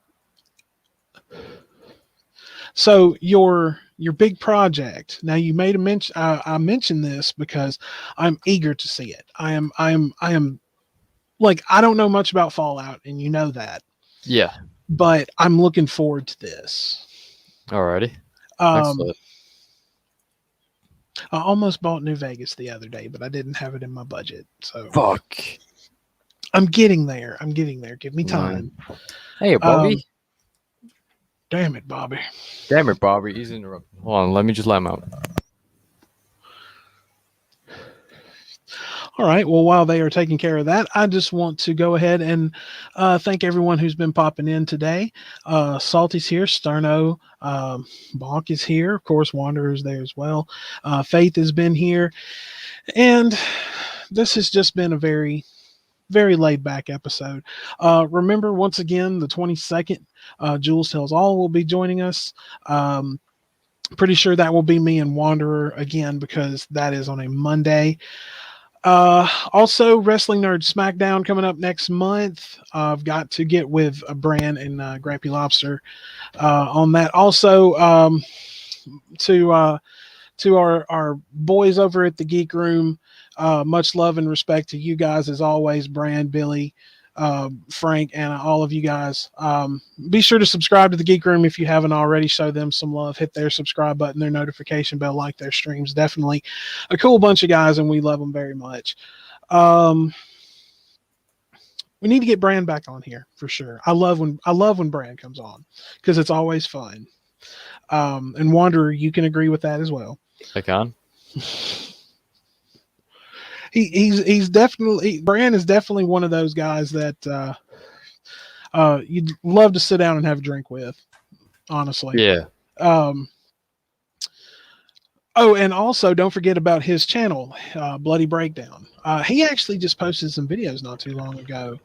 your big project. Now you made a mention. I mentioned this because I'm eager to see it. I am like I don't know much about Fallout, and you know that. Yeah. But I'm looking forward to this. Alrighty. Um, Excellent. I almost bought New Vegas the other day, but I didn't have it in my budget. So Fuck. I'm getting there. Give me time. Hey, Bobby. Damn it, Bobby. Damn it, Bobby. He's interrupting. Hold on. Let me just let him out. All right. Well, while they are taking care of that, I just want to go ahead and thank everyone who's been popping in today. Salty's here. Sterno. Bonk is here. Of course, Wanderer's there as well. Faith has been here. And this has just been a very, very laid back episode. Remember, once again, the 22nd, Jules Tells All will be joining us. Pretty sure that will be me and Wanderer again because that is on a Monday. Also, Wrestling Nerd SmackDown coming up next month. I've got to get with Bran and Grampy Lobster on that. Also, to our boys over at the Geek Room, much love and respect to you guys as always, Bran, Billy, Frank, and all of you guys. Be sure to subscribe to the Geek Room if you haven't already. Show them some love. Hit their subscribe button, their notification bell, like their streams. Definitely a cool bunch of guys, and we love them very much. We need to get Bran back on here for sure. I love when Bran comes on because it's always fun. And Wanderer, you can agree with that as well. I can. He's definitely Bran is definitely one of those guys that you'd love to sit down and have a drink with, honestly. Yeah. Oh, and also don't forget about his channel, Bloody Breakdown. He actually just posted some videos not too long ago,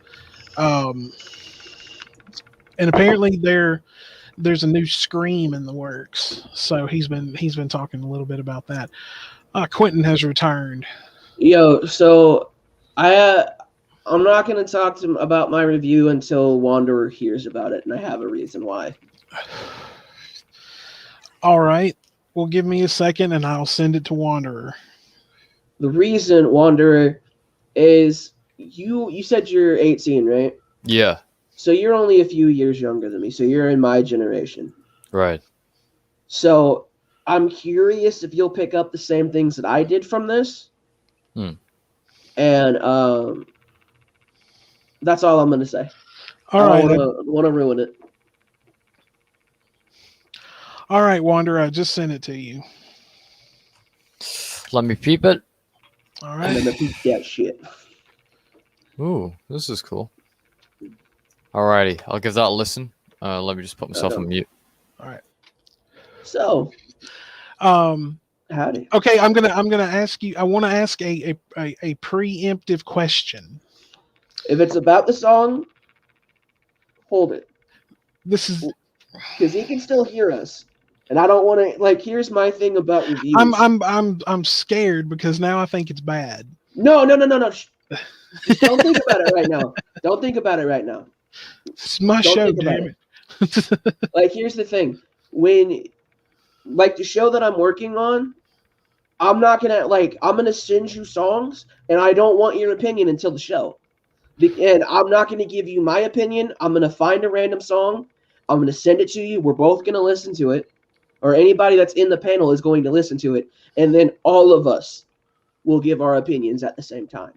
and apparently there's a new Scream in the works. So he's been talking a little bit about that. Quentin has returned. Yo, so I'm not going to talk to him about my review until Wanderer hears about it, and I have a reason why. All right. Well, give me a second, and I'll send it to Wanderer. The reason, Wanderer, is you said you're 18, right? Yeah. So you're only a few years younger than me, so you're in my generation. Right. So I'm curious if you'll pick up the same things that I did from this. And that's all I'm going to say. All right. I don't want to ruin it. All right, Wanderer, I just sent it to you. Let me peep it. All I'm right. going to peep that shit. Ooh, this is cool. Alrighty, I'll give that a listen. Let me just put myself on mute. All right. So, howdy. Okay, I'm gonna ask you. I want to ask a preemptive question. If it's about the song, hold it. This is because he can still hear us, and I don't want to. Like, here's my thing about reviews. I'm scared because now I think it's bad. No. Just don't think about it right now. Don't think about it right now. It's my show, damn it. Like, here's the thing. When, like, the show that I'm working on, I'm gonna send you songs, and I don't want your opinion until the show. And I'm not gonna give you my opinion. I'm gonna find a random song. I'm gonna send it to you. We're both gonna listen to it, or anybody that's in the panel is going to listen to it, and then all of us will give our opinions at the same time.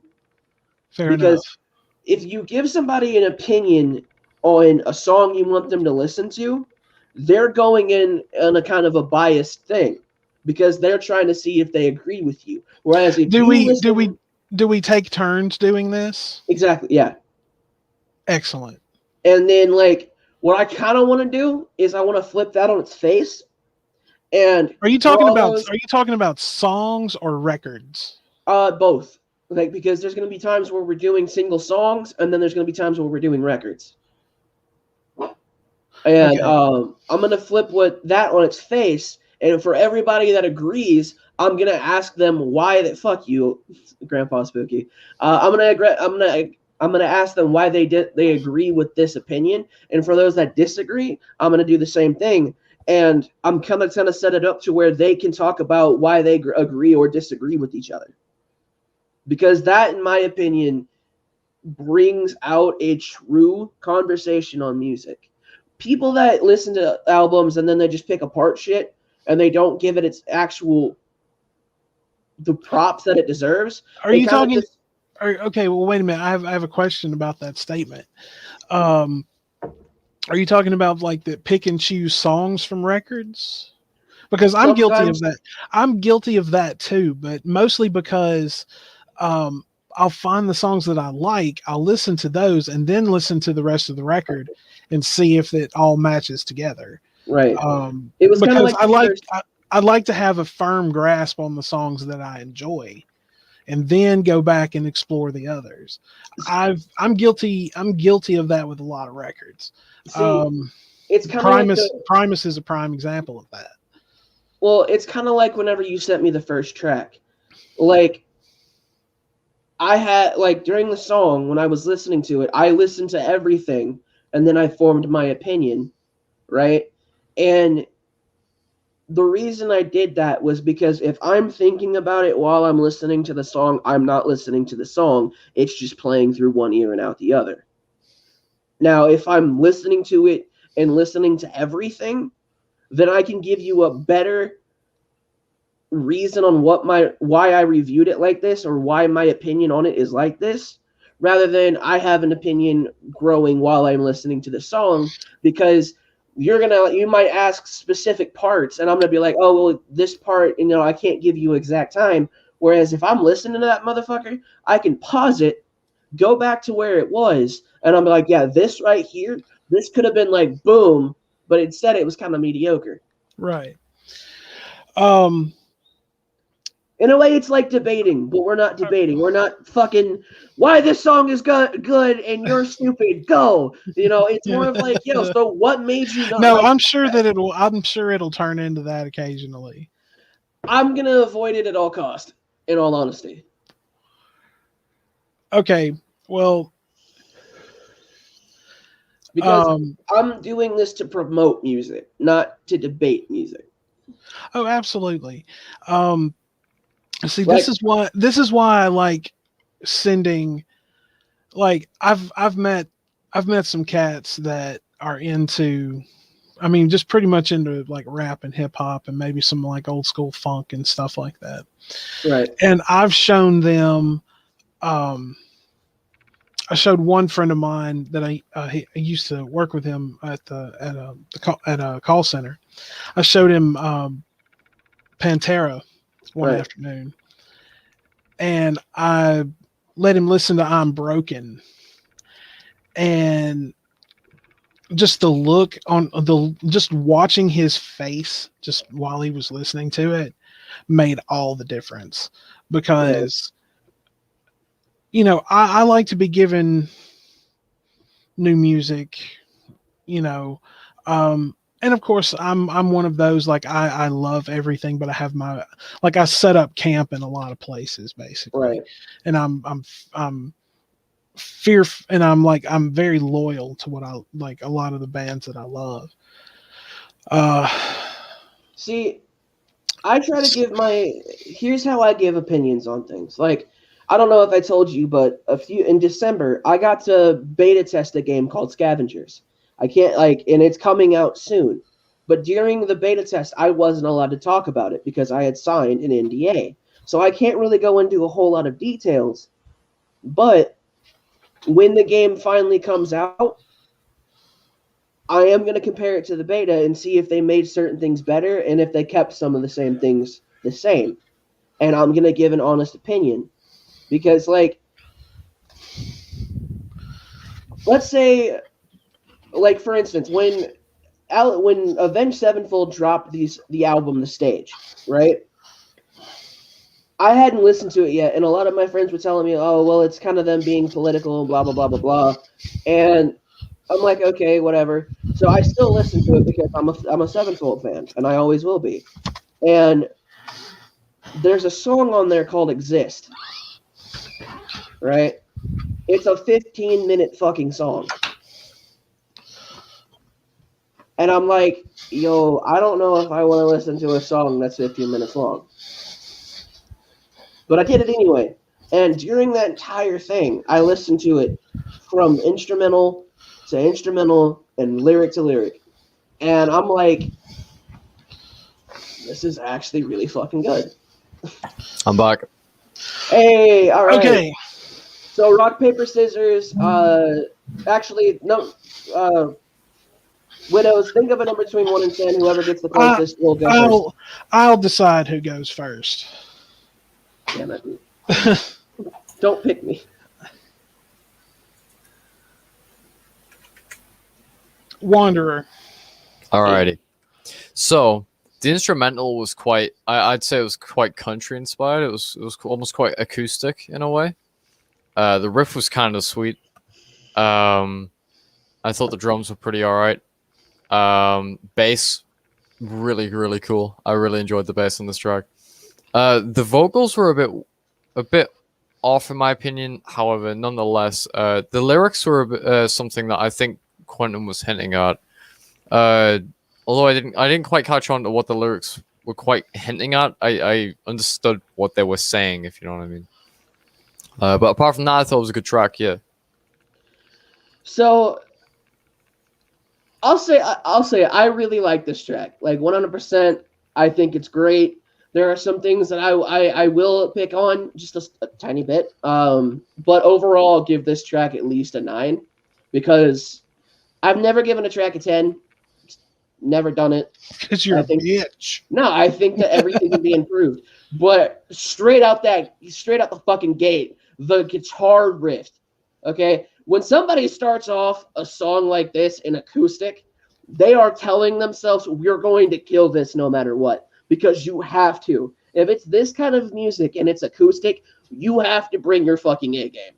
Fair because enough. If you give somebody an opinion on a song you want them to listen to, they're going in on a kind of a biased thing because they're trying to see if they agree with you. Whereas if do we take turns doing this? Exactly, yeah. Excellent. And then, like, what I kind of want to do is I want to flip that on its face. And are you talking about songs or records? Both. Like, because there's going to be times where we're doing single songs, and then there's going to be times where we're doing records. And Okay. I'm gonna flip that on its face, and for everybody that agrees, I'm gonna ask them why that fuck you, Grandpa Spooky. I'm gonna ask them why they agree with this opinion, and for those that disagree, I'm gonna do the same thing. And I'm kind of set it up to where they can talk about why they agree or disagree with each other, because that, in my opinion, brings out a true conversation on music. People that listen to albums and then they just pick apart shit and they don't give it its actual the props that it deserves. Are They you kind of talking? just Okay, well, wait a minute. I have a question about that statement. Um, are you talking about like the pick and choose songs from records? Because I'm guilty of sometimes that. I'm guilty of that too, but mostly because um, I'll find the songs that I like, I'll listen to those, and then listen to the rest of the record and see if it all matches together. right. It was kind of Because like the first. I'd like to have a firm grasp on the songs that I enjoy, and then go back and explore the others. I'm guilty of that with a lot of records. See, Um, it's kind of like the Primus is a prime example of that. well, it's kind of like whenever you sent me the first track. Like I had like during the song when I was listening to it, I listened to everything and then I formed my opinion, right? And the reason I did that was because if I'm thinking about it while I'm listening to the song, I'm not listening to the song. It's just playing through one ear and out the other. Now, if I'm listening to it and listening to everything, then I can give you a better reason on why I reviewed it like this or why my opinion on it is like this, rather than I have an opinion growing while I'm listening to the song, because you might ask specific parts and I'm gonna be like, oh well, this part, I can't give you exact time. Whereas if I'm listening to that motherfucker, I can pause it, go back to where it was, and I'm like, yeah, this right here, this could have been like boom, but instead it was kind of mediocre. Right. Um, In a way, it's like debating, but we're not debating. We're not fucking why this song is good and you're stupid. Go. It's more of like, yo, so what made you not no, like I'm sure it'll turn into that occasionally. I'm gonna avoid it at all cost, in all honesty. Okay. Well, Because I'm doing this to promote music, not to debate music. oh, absolutely. Um, see, Like, this is why I like sending. Like, I've met some cats that are into. I mean, just pretty much into like rap and hip hop and maybe some like old school funk and stuff like that. right, And I've shown them. I showed one friend of mine that I used to work with him at a call center. I showed him Pantera one right, afternoon, and I let him listen to "I'm Broken," and just the look on just watching his face just while he was listening to it made all the difference right. because I like to be given new music, you know. And of course I'm one of those, like I love everything, but I have my, like, I set up camp in a lot of places basically. Right. And I'm fear and I'm very loyal to what I like, a lot of the bands that I love. Uh See, I try to give here's how I give opinions on things. Like, I don't know if I told you, but in December, I got to beta test a game called Scavengers. I can't and it's coming out soon. But during the beta test, I wasn't allowed to talk about it because I had signed an NDA. So I can't really go into a whole lot of details. But when the game finally comes out, I am going to compare it to the beta and see if they made certain things better and if they kept some of the same things the same. And I'm going to give an honest opinion. Because, like, let's say, like, for instance, when Avenged Sevenfold dropped the album The Stage, right? I hadn't listened to it yet, and a lot of my friends were telling me, oh, well, it's kind of them being political and blah, blah, blah, blah, blah. And I'm like, okay, whatever. So I still listen to it because I'm a Sevenfold fan, and I always will be. And there's a song on there called "Exist," right? It's a 15-minute fucking song, and I'm like, yo, I don't know if I want to listen to a song that's 15 minutes long, but I did it anyway. And during that entire thing, I listened to it from instrumental to instrumental and lyric to lyric. And I'm like, this is actually really fucking good. I'm back. Hey, all right. Okay. So rock, paper, scissors. Actually, no. Widows, think of a number between 1 and 10. Whoever gets the closest will go first. I'll decide who goes first. Damn it. Don't pick me. Wanderer. Alrighty. So the instrumental was quite. I'd say it was quite country inspired. It was almost quite acoustic in a way. The riff was kind of sweet. I thought the drums were pretty alright. Bass, really cool. I really enjoyed the bass on this track. The vocals were a bit off in my opinion. However, nonetheless, the lyrics were something that I think Quentin was hinting at. Although I didn't quite catch on to what the lyrics were quite hinting at. I understood what they were saying, if you know what I mean. But apart from that, I thought it was a good track. Yeah. So I'll say I really like this track. Like 100%, I think it's great. There are some things that I will pick on just a tiny bit. But overall, I'll give this track at least a 9 because I've never given a track a 10. Never done it. Because you're a bitch. No, I think that everything can be improved. But straight out the fucking gate, the guitar riff. Okay? When somebody starts off a song like this in acoustic, they are telling themselves, we're going to kill this no matter what. Because you have to. If it's this kind of music and it's acoustic, you have to bring your fucking A game.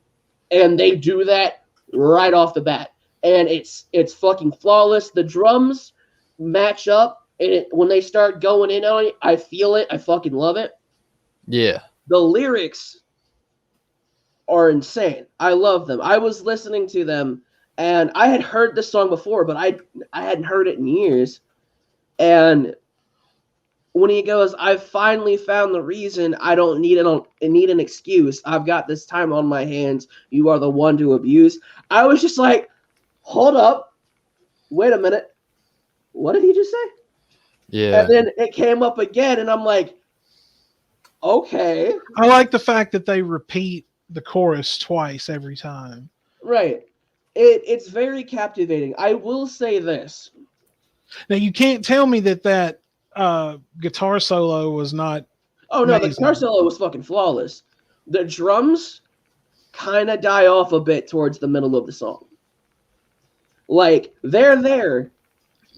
And they do that right off the bat. And it's fucking flawless. The drums match up, and when they start going in on it, I feel it. I fucking love it. Yeah. The lyrics are insane. I love them. I was listening to them, and I had heard this song before, but I hadn't heard it in years. And when he goes, I've finally found the reason I don't need an excuse. I've got this time on my hands. You are the one to abuse. I was just like, hold up. Wait a minute. What did he just say? Yeah. And then it came up again, and I'm like, okay. I like the fact that they repeat the chorus twice every time. Right. It's very captivating. I will say this. Now, you can't tell me that guitar solo was not Oh, no, amazing. the guitar solo was fucking flawless. The drums kind of die off a bit towards the middle of the song. Like, they're there,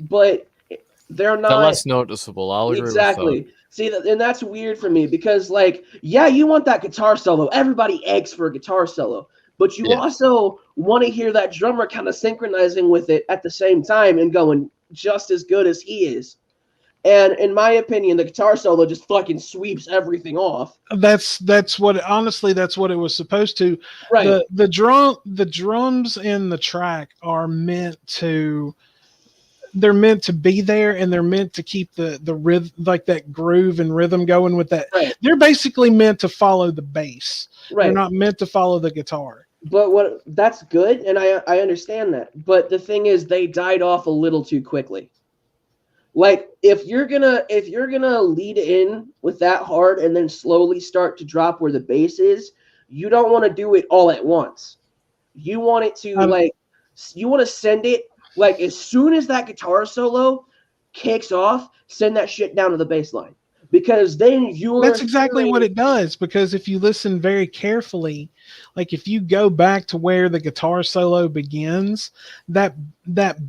but they're not. They're less noticeable. I'll agree exactly. with that. See, and that's weird for me because, like, yeah, you want that guitar solo. Everybody eggs for a guitar solo, but you also want to hear that drummer kind of synchronizing with it at the same time and going just as good as he is. And in my opinion, the guitar solo just fucking sweeps everything off. That's what honestly that's what it was supposed to. Right. The drums in the track are meant to be there, and they're meant to keep the rhythm, like that groove and rhythm going with that. Right. They're basically meant to follow the bass. Right. They're not meant to follow the guitar. But that's good, and I understand that. But the thing is, they died off a little too quickly. Like, if you're gonna lead in with that hard and then slowly start to drop where the bass is, you don't want to do it all at once. You want it to you want to send it like as soon as that guitar solo kicks off, send that shit down to the bass line. Because then that's exactly what it does. Because if you listen very carefully, like if you go back to where the guitar solo begins, that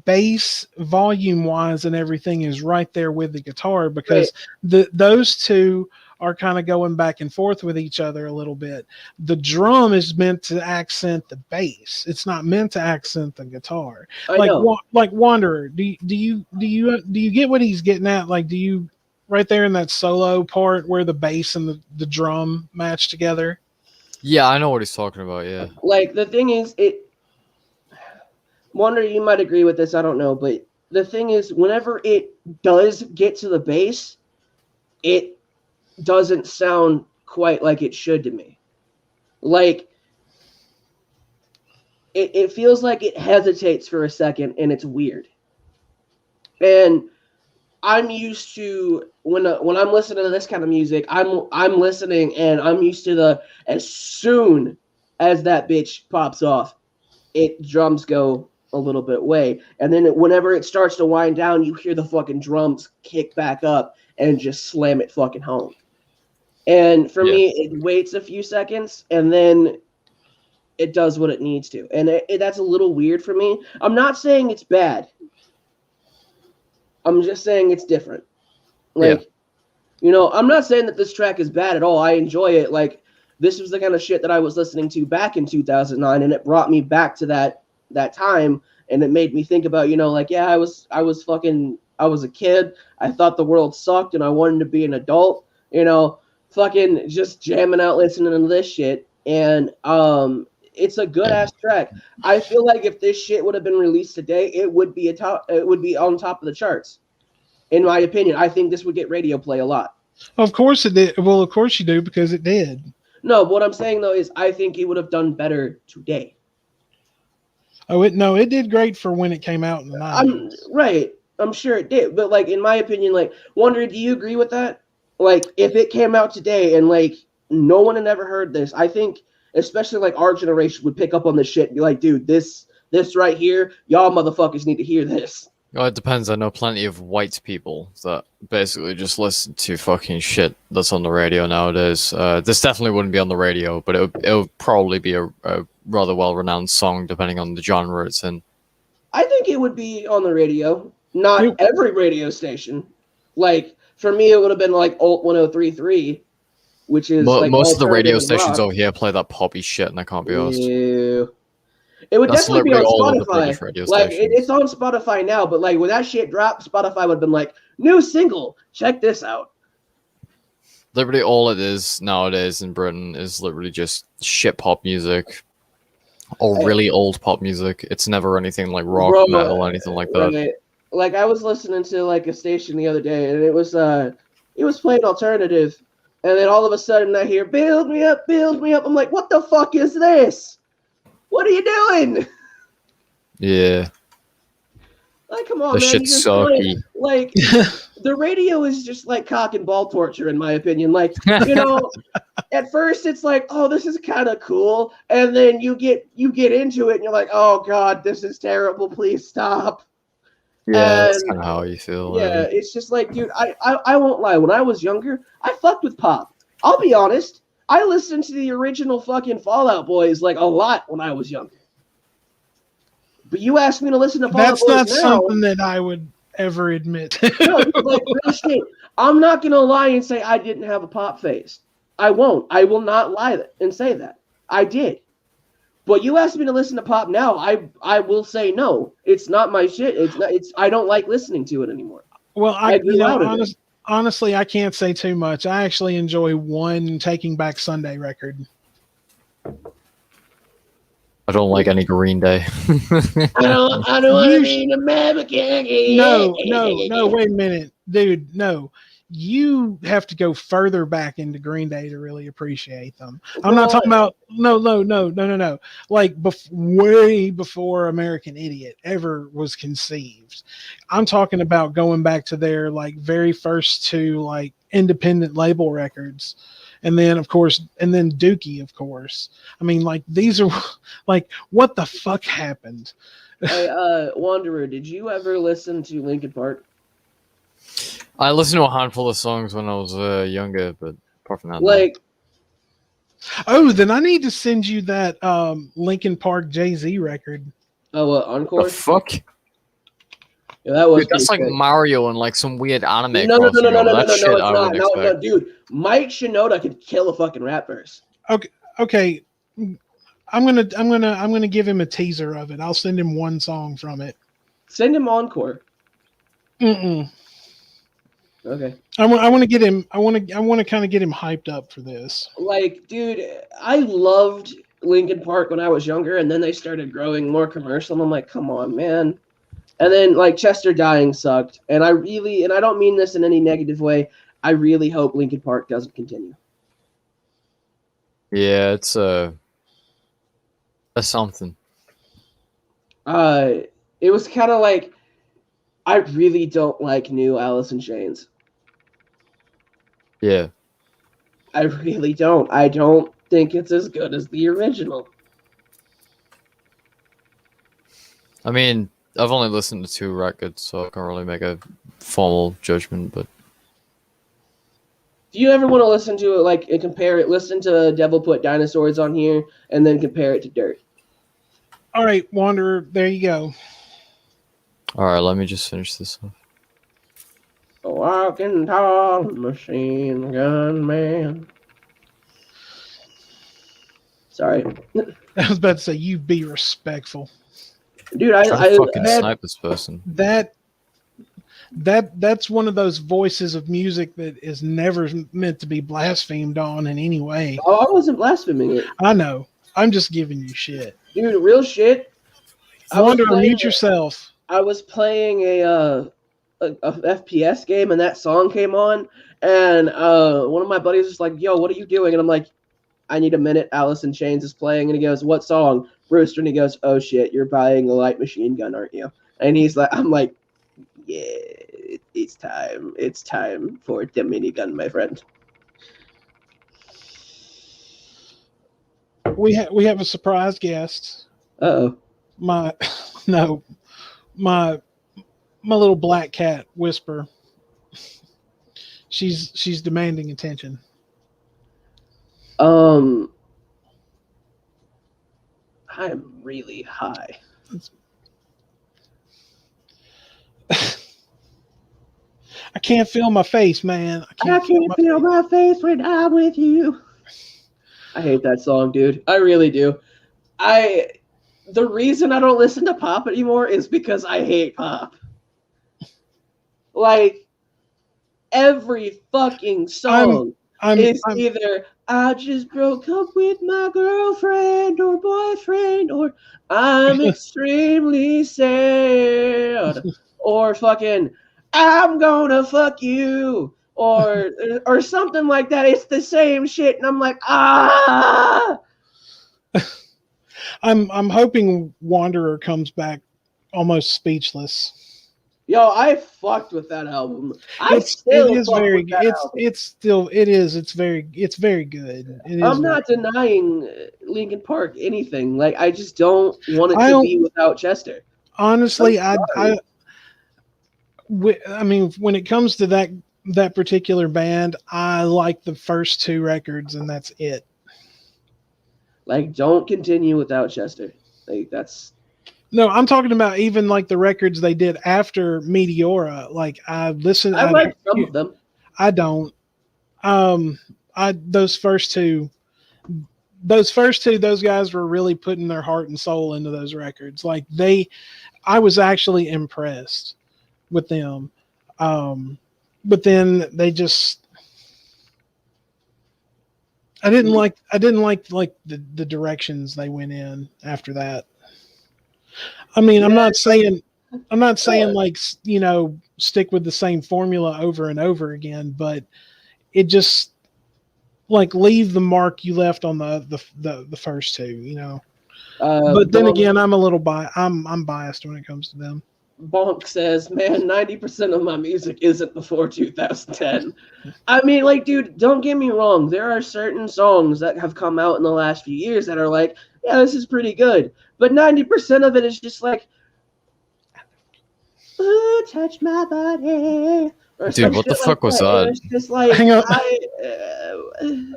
bass volume wise and everything is right there with the guitar, because those two are kind of going back and forth with each other a little bit. The drum is meant to accent the bass. It's not meant to accent the guitar. I Like know. like Wanderer, do you get what he's getting at? Like, do you right there in that solo part where the bass and the drum match together? Yeah, I know what he's talking about. Yeah. Like the thing is, Wonder, you might agree with this. I don't know, but the thing is, whenever it does get to the bass, it doesn't sound quite like it should to me. Like it feels like it hesitates for a second, and it's weird. And I'm used to when I'm listening to this kind of music, I'm listening, and I'm used to the as soon as that bitch pops off, drums go a little bit away, and then whenever it starts to wind down, you hear the fucking drums kick back up and just slam it fucking home. And for me, it waits a few seconds, and then it does what it needs to, and that's a little weird for me. I'm not saying it's bad. I'm just saying it's different. Like, I'm not saying that this track is bad at all. I enjoy it. Like, this was the kind of shit that I was listening to back in 2009, and it brought me back to that time, and it made me think about, like, yeah, I was a kid. I thought the world sucked, and I wanted to be an adult, fucking just jamming out listening to this shit. And it's a good ass track. I feel like if this shit would have been released today, it would be on top of the charts. In my opinion, I think this would get radio play a lot. Of course it did. Well, of course you do, because it did. No, what I'm saying though is I think it would have done better today. Oh, it did great for when it came out in the 90s. I'm sure it did. But like in my opinion, like Wonder, do you agree with that? Like if it came out today and like no one had ever heard this, I think especially like our generation would pick up on this shit and be like, dude, this right here, y'all motherfuckers need to hear this. Well, it depends. I know plenty of white people that basically just listen to fucking shit that's on the radio nowadays. This definitely wouldn't be on the radio, but it would probably be a rather well-renowned song, depending on the genre it's in. I think it would be on the radio. Not every radio station. Like, for me, it would have been like Alt 103.3, which is like most of the radio alternative stations rock. over here play that poppy shit, and I can't be asked. Ew. It would That's definitely be on literally all of the British Spotify. radio Like stations. it's on Spotify now, but like when that shit dropped, Spotify would have been like, new single, check this out. Literally all it is nowadays in Britain is literally just shit pop music or really old pop music. It's never anything like rock, metal, or anything like that. Right. Like I was listening to like a station the other day, and it was playing alternative, and then all of a sudden I hear "Build me up, build me up." I'm like, what the fuck is this? What are you doing? Yeah. Like, come on, The man. shit's sucky. Like the radio is just like cock and ball torture, in my opinion. Like, at first it's like, oh, this is kind of cool, and then you get into it, and you're like, oh god, this is terrible. Please stop. Yeah, that's kind of how you feel. Yeah, it's just like, dude, I won't lie. When I was younger, I fucked with pop. I'll be honest. I listened to the original fucking Fall Out Boys like a lot when I was younger. But you asked me to listen to Fall Out Boys now. That's not something that I would ever admit. No, like real shit. I'm not gonna lie and say I didn't have a pop phase. I won't. I will not lie and say that. I did. But you asked me to listen to pop now, I will say no. It's not my shit. I don't like listening to it anymore. Well, honestly, I can't say too much. I actually enjoy one Taking Back Sunday record. I don't like any Green Day. I don't want to be an American. No, wait a minute. Dude, no. You have to go further back into Green Day to really appreciate them. I'm not talking about no. Like way before American Idiot ever was conceived. I'm talking about going back to their like very first two like independent label records. And then Dookie, of course. I mean, like these are like, what the fuck happened? Hey, Wanderer, did you ever listen to Linkin Park? I listened to a handful of songs when I was younger, but apart from that, like, oh, then I need to send you that Linkin Park Jay-Z record. Oh, Encore? the fuck? Yeah, that was Dude, that's like pretty sick. Mario and like some weird anime No, crossing over. no, That it's shit I not. wouldn't No, expect. dude. Mike Shinoda could kill a fucking rap verse. Okay. I'm gonna give him a teaser of it. I'll send him one song from it. Send him Encore. Mm-mm. Okay. I want to get him. I want to kind of get him hyped up for this. Like, dude, I loved Linkin Park when I was younger, and then they started growing more commercial, and I'm like, come on, man. And then like Chester dying sucked, and I don't mean this in any negative way. I really hope Linkin Park doesn't continue. Yeah, it's something. It was kind of like I really don't like new Alice in Chains. Yeah. I really don't. I don't think it's as good as the original. I mean, I've only listened to 2 records, so I can't really make a formal judgment, but Do you ever want to listen to it, like, and compare it? Listen to Devil Put Dinosaurs on here, and then compare it to Dirt. All right, Wanderer. There you go. alright, let me just finish this off. A walking tall machine gun man. Sorry, I was about to say, you be respectful. dude. Try to fucking that- snipe this person. That's one of those voices of music that is never meant to be blasphemed on in any way. Oh, I wasn't blaspheming it, I know. I'm just giving you shit. dude. Real shit. Wanderer, mute yourself. I was playing a FPS game, and that song came on, and one of my buddies was like, "Yo, what are you doing?" And I'm like, "I need a minute. Alice in Chains is playing." And he goes, "What song?" Rooster. And he goes, "Oh shit, you're buying a light machine gun, aren't you?" And he's like, "I'm like, yeah, it's time. It's time for the minigun, my friend." We have a surprise guest. Uh-oh. My little black cat Whisper. She's demanding attention. I'm really high. I can't feel my face, man. I can't feel my face when I'm with you. I hate that song, dude. I really do. The reason I don't listen to pop anymore is because I hate pop. Like, every fucking song is either I just broke up with my girlfriend or boyfriend, or I'm extremely sad, or fucking I'm gonna fuck you, or something like that. It's the same shit, and I'm like, ah. I'm hoping Wanderer comes back almost speechless. Yo, I fucked with that album. It's very good. I'm not denying Linkin Park anything. Like, I just don't want it to be without Chester. Honestly, I mean, when it comes to that particular band, I like the first 2 records, and that's it. Like, don't continue without Chester. Like, that's... No, I'm talking about even like the records they did after Meteora. Like, I like some of them. I don't. Those first two, those guys were really putting their heart and soul into those records. Like, I was actually impressed with them. But then they just, I didn't like the directions they went in after that. I mean, I'm not saying like, you know, stick with the same formula over and over again, but it just, like, leave the mark you left on the first 2, you know. But then again, I'm a little I'm biased when it comes to them. Bonk says, "Man, 90% of my music isn't before 2010." I mean, like, dude, don't get me wrong. There are certain songs that have come out in the last few years that are like, yeah, this is pretty good. But 90% of it is just like, ooh, touch my body. Dude, what the fuck was that? It's just like, hang on.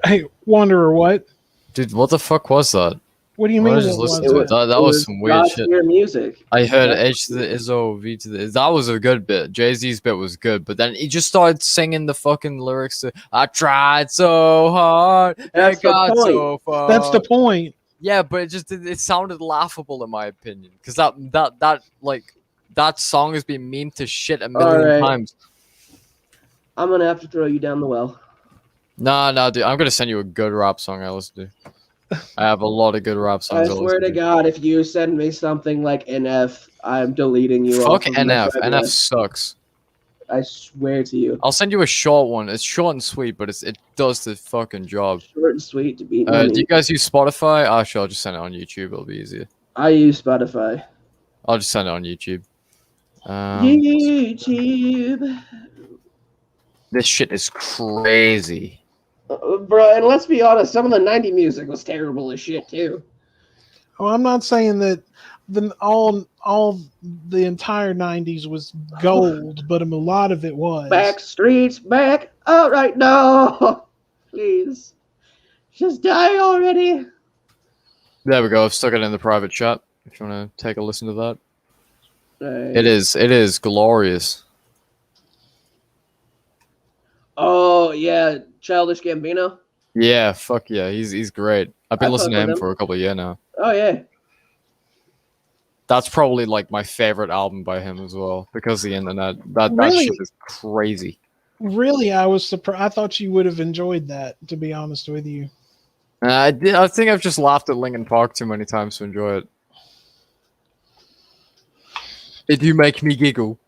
Hey, Wanderer, what? Dude, what the fuck was that? What do you Well, I mean? just What listened was to it. that? That was some weird shit. God-tier music. I heard Yeah. H to the Izzo, V to the. That was a good bit. Jay-Z's bit was good, but then he just started singing the fucking lyrics to "I tried so hard and That's the got point. so far." That's the point. Yeah, but it sounded laughable in my opinion, because that song has been memed to shit a million Alright. times. I'm gonna have to throw you down the well. Nah, dude. I'm gonna send you a good rap song I listen to. I have a lot of good rap songs. I swear to God, if you send me something like NF, I'm deleting you off Fuck of my NF. friend NF list. sucks. I swear to you. I'll send you a short one. It's short and sweet, but it does the fucking job. Short and sweet to beat Do money. you guys use Spotify? Actually, I'll just send it on YouTube. It'll be easier. I use Spotify. I'll just send it on YouTube. YouTube. This shit is crazy. Bro, and let's be honest, some of the 90 music was terrible as shit too. Well, I'm not saying that all the entire '90s was gold, but a lot of it was. Back streets back. All right, no, please, just die already. There we go. I've stuck it in the private chat. If you want to take a listen to that, Right. it is glorious. Oh yeah, Childish Gambino. Yeah, fuck yeah, he's great. I've been I listening to fuck him with him. for a couple of years now. Oh yeah. That's probably like my favorite album by him as well, because of the internet. That Really? shit is crazy. Really, I was surprised. I thought you would have enjoyed that, to be honest with you. I think I've just laughed at Linkin Park too many times to enjoy it. It do make me giggle.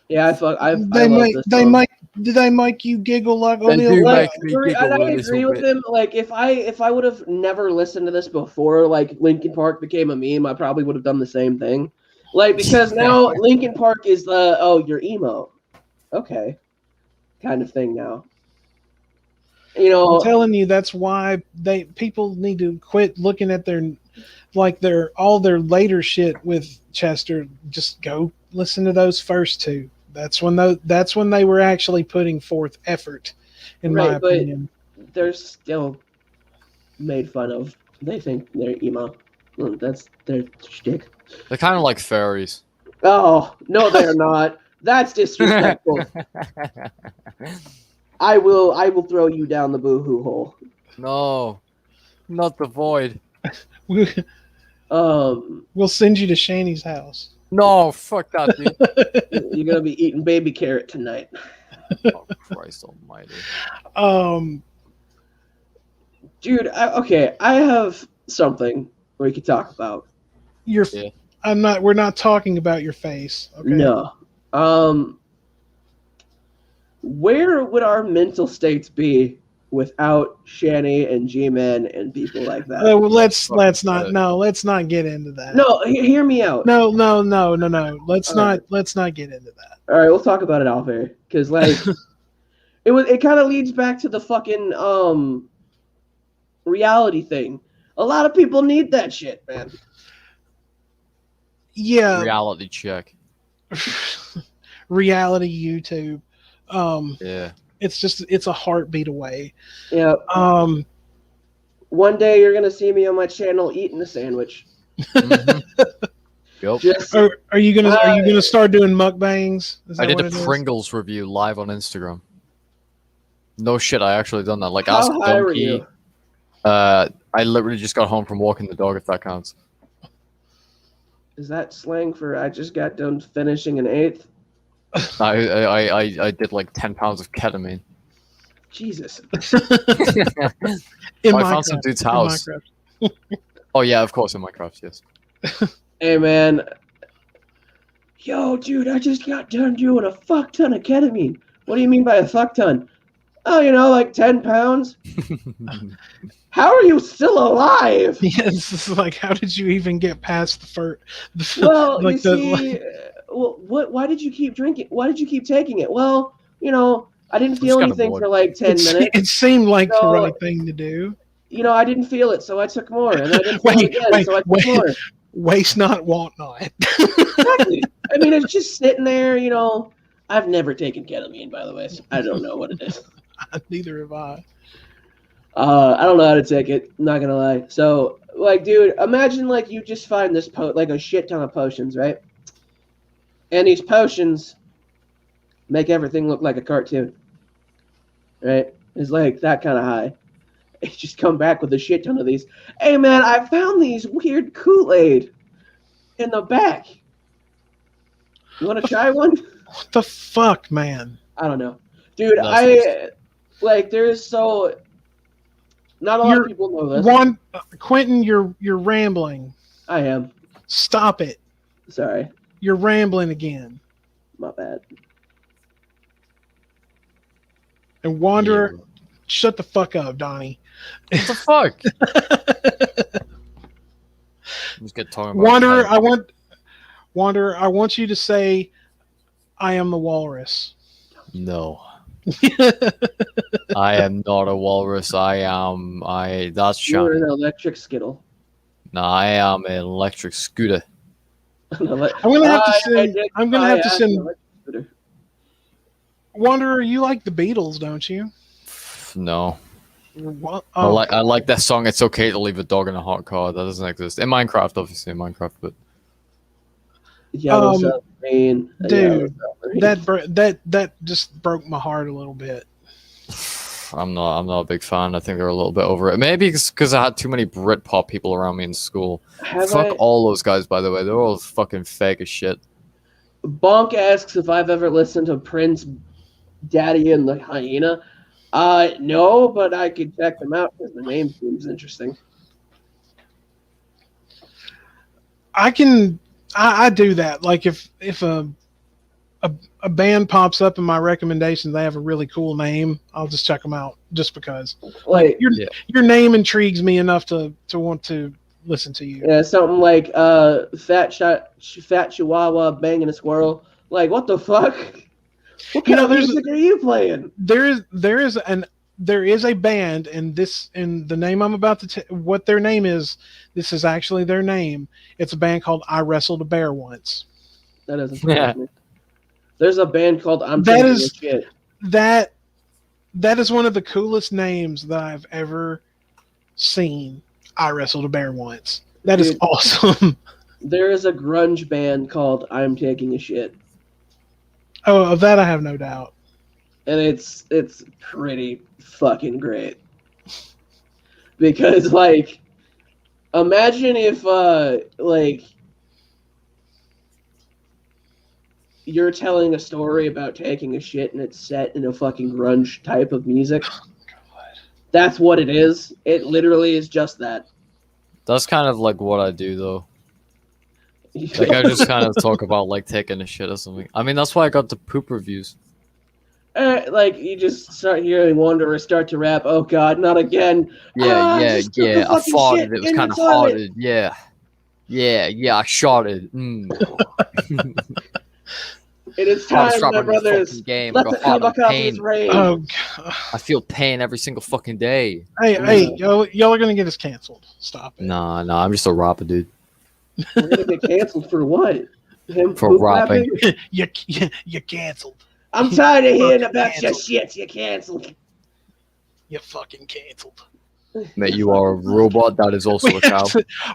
Yeah, I love this They song. do they make you giggle like Then O'Neill? do Like, make me and giggle I a agree little with bit. him. Like, if I would have never listened to this before, like Linkin Park became a meme, I probably would have done the same thing. Like, because now Linkin Park is the you're emo, okay, kind of thing now. You know, I'm telling you, that's why people need to quit looking at all their later shit with Chester. Just go listen to those first two. That's when they were actually putting forth effort, in my Right, but- opinion. they're still made fun of. They think they're emo. Well, that's their shtick. They're kind of like fairies. Oh no, they're not. That's disrespectful. I will throw you down the boohoo hole. No, not the void. We'll send you to Shani's house. No, fuck that, dude. You're gonna be eating baby carrot tonight. Oh, Christ almighty. Dude, I have something we could talk about. Your, Yeah. we're not talking about your face. Okay? No. Where would our mental states be without Shani and G-Man and people like that? Well, let's fucking not get into that. No, hear me out. No. Let's All not right. let's not get into that. All right, we'll talk about it off air because like it kind of leads back to the fucking reality thing. A lot of people need that shit, man. Yeah. Reality check. Reality YouTube. Yeah. It's a heartbeat away. Yeah. One day you're gonna see me on my channel eating a sandwich. Mhm. Yep. Just Are you gonna start doing mukbangs? Is I that did what a it is? Pringles review live on Instagram. No shit, I actually done that. Like, how ask a high were donkey. you? I literally just got home from walking the dog, if that counts. Is that slang for I just got done finishing an eighth? I did like 10 pounds of ketamine. Jesus. In I Minecraft, found some dude's in house. Minecraft. Oh yeah, of course in Minecraft, yes. Hey man. Yo, dude, I just got done doing a fuck ton of ketamine. What do you mean by a fuck ton? Oh, like 10 pounds? How are you still alive? Yes, it's like, how did you even get past the first? Well, like you see, why did you keep drinking? Why did you keep taking it? Well, I didn't feel kinda anything bored. for like 10 minutes. It seemed like the So- right thing to do. I didn't feel it, so I took more. And I didn't feel it again, so I took more. Waste not, want not. Exactly. I mean, it's just sitting there, I've never taken ketamine, by the way. So I don't know what it is. Neither have I. I don't know how to take it. I'm not gonna lie. So, like, dude, imagine like you just find this like a shit ton of potions, right? And these potions make everything look like a cartoon, right? It's like that kind of high. You just come back with a shit ton of these. Hey, man, I found these weird Kool-Aid in the back. You want to try one? What the fuck, man? I don't know, dude. That's There's so not a lot of people know this. Quentin, you're rambling. I am. Stop it. Sorry, You're rambling again. my bad. And Wanderer, shut the fuck up, Donnie. What the fuck? Just get talking about Wanderer, I want you to say, "I am the walrus." No. I am not a walrus. That's You're shiny. an electric skittle. No, I am an electric scooter. I'm gonna have to send. Wanderer, you like the Beatles, don't you? No. What? I like that song. It's okay to leave a dog in a hot car. That doesn't exist in Minecraft, obviously in Minecraft, but Yellow submarine. Dude, that just broke my heart a little bit. I'm not a big fan. I think they're a little bit over it. Maybe because I had too many Britpop people around me in school. Fuck all those guys, by the way. They're all fucking fake as shit. Bonk asks if I've ever listened to Prince, Daddy and the Hyena. No, but I could check them out because the name seems interesting. I do that. Like if a band pops up in my recommendations, they have a really cool name, I'll just check them out just because. Like your name intrigues me enough to want to listen to you. Yeah, something like Fat Chihuahua banging a squirrel. Like, what the fuck? What kind of music are you playing? There is a band, and the name I'm about to what their name is. This is actually their name. It's a band called I Wrestled a Bear Once. That doesn't surprise me. There's a band called I'm Taking a Shit. That is one of the coolest names that I've ever seen. I Wrestled a Bear Once. That is awesome. There is a grunge band called I'm Taking a Shit. Oh, of that I have no doubt. And it's pretty fucking great. Because, like, imagine if, like, you're telling a story about taking a shit and it's set in a fucking grunge type of music. Oh, God. That's what it is. It literally is just that. That's kind of like what I do, though. Like, I just kind of talk about, like, taking a shit or something. I mean, that's why I got the poop reviews. Like, you just start hearing Wanderer start to rap, oh God, not again. Yeah. I farted. It was kind of farted. Yeah, I shotted. It is time, my brothers. Let the Kamikazes reign. Oh, God. I feel pain every single fucking day. Hey, y'all are going to get us canceled. Stop it. Nah, I'm just a rapper, dude. We're going to get canceled for what? For rapping. you canceled. I'm tired of hearing about your shit. You canceled. You fucking canceled. Mate, you are a robot. That is also a cow.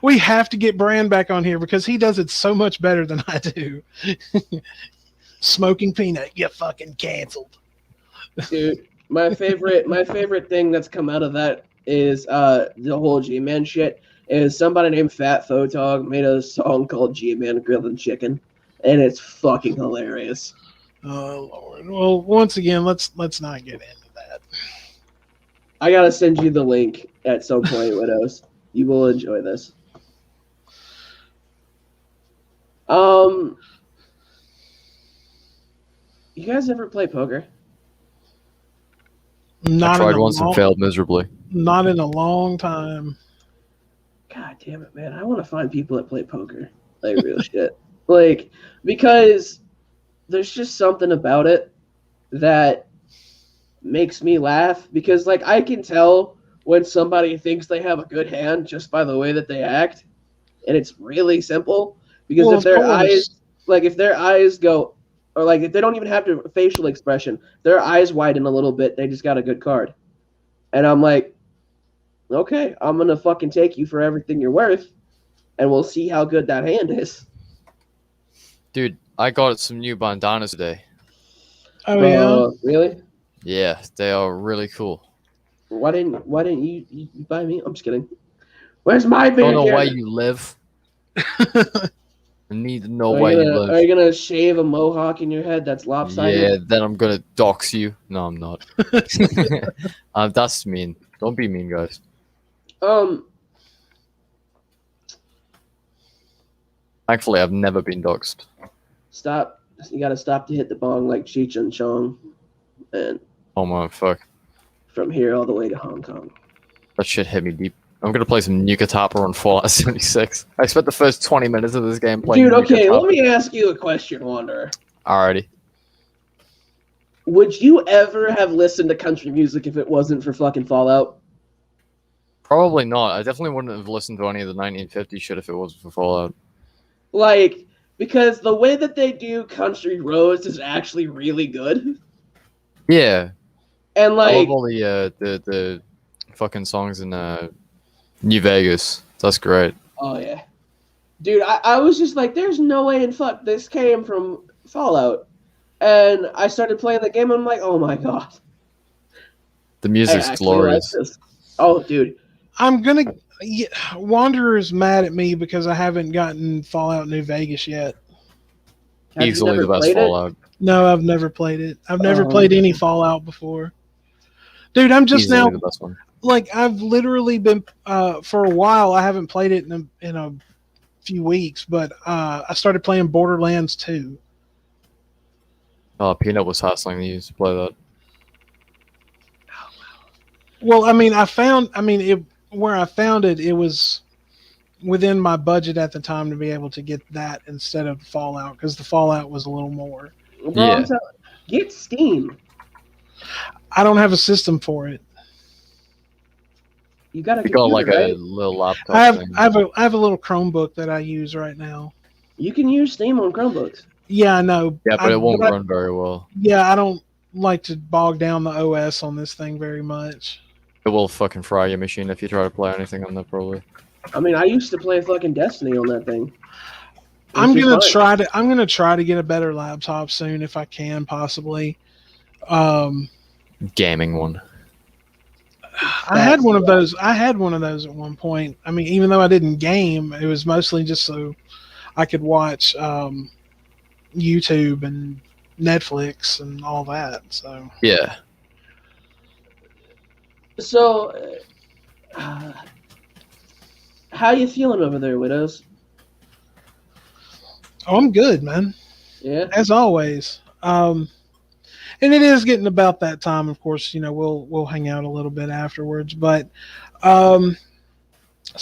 We have to get Brand back on here because he does it so much better than I do. Smoking Peanut, you fucking canceled. Dude, my favorite thing that's come out of that is the whole G-Man shit. Is somebody named Fat Photog made a song called G-Man Grilled Chicken, and it's fucking hilarious. Oh Lord! Well, once again, let's not get into that. I gotta send you the link at some point, Widows. You will enjoy this. You guys ever play poker? I tried once and failed miserably. Not in a long time. God damn it, man! I want to find people that play poker, like real shit, like because there's just something about it that makes me laugh. Because like I can tell when somebody thinks they have a good hand just by the way that they act, and it's really simple. Because if their eyes go, or like if they don't even have to facial expression, their eyes widen a little bit, they just got a good card. And I'm like, Okay, I'm gonna fucking take you for everything you're worth, and we'll see how good that hand is. Dude, I got some new bandanas today. Oh yeah. Really? Yeah, they are really cool. Why didn't you buy me? I'm just kidding. Where's my Don't know where bandana? you live. I need to know Are where you you gonna live. are you gonna shave a mohawk in your head that's Yeah, lopsided? then I'm gonna dox you. No, I'm not. That's mean. Don't be mean, guys. Um, Thankfully, I've never been doxed. stop. You gotta stop to hit the bong like Cheech and Chong, and Oh my fuck. from here all the way to Hong Kong. That shit hit me deep. I'm gonna play some Nuka Tapper on Fallout 76. I spent the first 20 minutes of this game playing Dude, Nuka okay, let Tapper. me ask you a question, Wanderer. Alrighty. Would you ever have listened to country music if it wasn't for fucking Fallout? Probably not. I definitely wouldn't have listened to any of the 1950 shit if it wasn't for Fallout. Like, because the way that they do Country Roads is actually really good. Yeah. And I like, love all the fucking songs in New Vegas. That's great. oh yeah. Dude, I was just like, there's no way in fuck this came from Fallout. And I started playing the game and I'm like, oh my god. The I music's actually like glorious. this. Oh, dude. I'm gonna. Yeah, Wanderer's mad at me because I haven't gotten Fallout New Vegas yet. Have you Easily never the best played it? Fallout. No, I've never played it. I've never Oh. played any Fallout before. Dude, I'm just Easily now the best one. like I've literally been for a while. I haven't played it in a few weeks, but I started playing Borderlands 2. Peanut was hassling me to play that. Well, I mean, where I found it, it was within my budget at the time to be able to get that instead of Fallout because the Fallout was a little more. Bro, Yeah. I'm telling get Steam. I don't have a system for it. You got a We got computer, like right? a little laptop I have thing. I have a little Chromebook that I use right now. You can use Steam on Chromebooks. Yeah, I know. Yeah, but it won't run very well. Yeah, I don't like to bog down the OS on this thing very much. It will fucking fry your machine if you try to play anything on that, probably. I mean, I used to play fucking Destiny on that thing. I'm Which is gonna fine. I'm gonna try to get a better laptop soon if I can possibly. Gaming one. I had one of those. I had one of those at one point. I mean, even though I didn't game, it was mostly just so I could watch YouTube and Netflix and all that. So Yeah. So, how you feeling over there, Widows? oh, I'm good, man. Yeah. As always. And it is getting about that time. Of course, you know we'll hang out a little bit afterwards, but so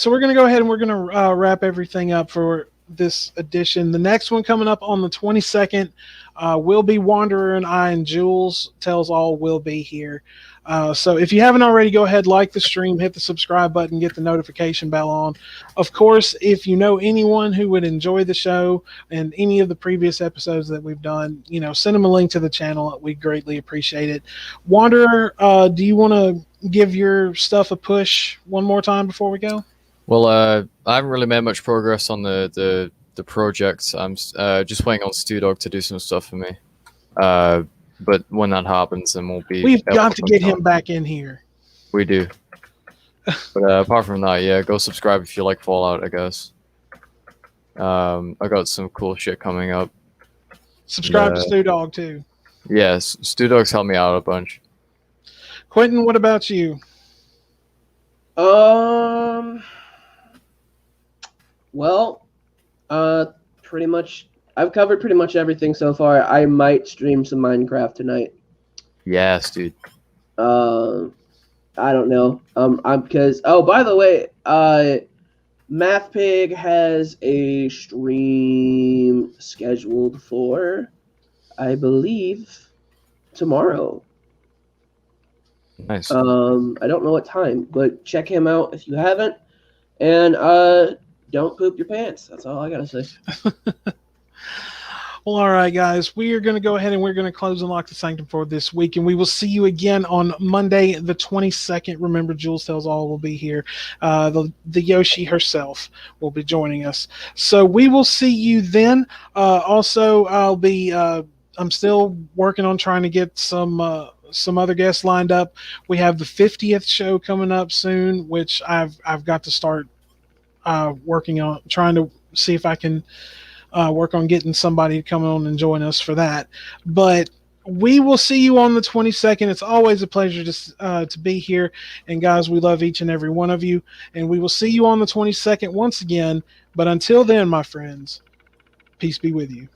we're gonna go ahead and we're gonna wrap everything up for this edition. The next one coming up on the 22nd will be Wanderer and I and Jules Tells All will be here. So if you haven't already, go ahead, like the stream, hit the subscribe button, get the notification bell on. Of course, if you know anyone who would enjoy the show and any of the previous episodes that we've done, you know, send them a link to the channel. We greatly appreciate it. Wanderer, do you want to give your stuff a push one more time before we go? Well, I haven't really made much progress on the project. I'm just waiting on Stu Dog to do some stuff for me. But when that happens, then we'll be. We've got to get him back in here. We do. But apart from that, yeah, go subscribe if you like Fallout, I guess. I got some cool shit coming up. Subscribe to Stu Dog too. Yes, Stu Dog's helped me out a bunch. Quentin, what about you? Well, pretty much. I've covered pretty much everything so far. I might stream some Minecraft tonight. Yes, dude. I don't know. I'm because. Oh, by the way, MathPig has a stream scheduled for, I believe, tomorrow. Nice. I don't know what time, but check him out if you haven't. And don't poop your pants. That's all I gotta say. Well, all right, guys, we are going to go ahead and we're going to close and lock the Sanctum for this week, and we will see you again on Monday, the 22nd. Remember, Jules Tells All will be here. The Yoshi herself will be joining us. So we will see you then. Also, I'm still working on trying to get some other guests lined up. We have the 50th show coming up soon, which I've got to start working on, trying to see if I can work on getting somebody to come on and join us for that. But we will see you on the 22nd. It's always a pleasure to be here. And guys, we love each and every one of you. And we will see you on the 22nd once again. But until then, my friends, peace be with you.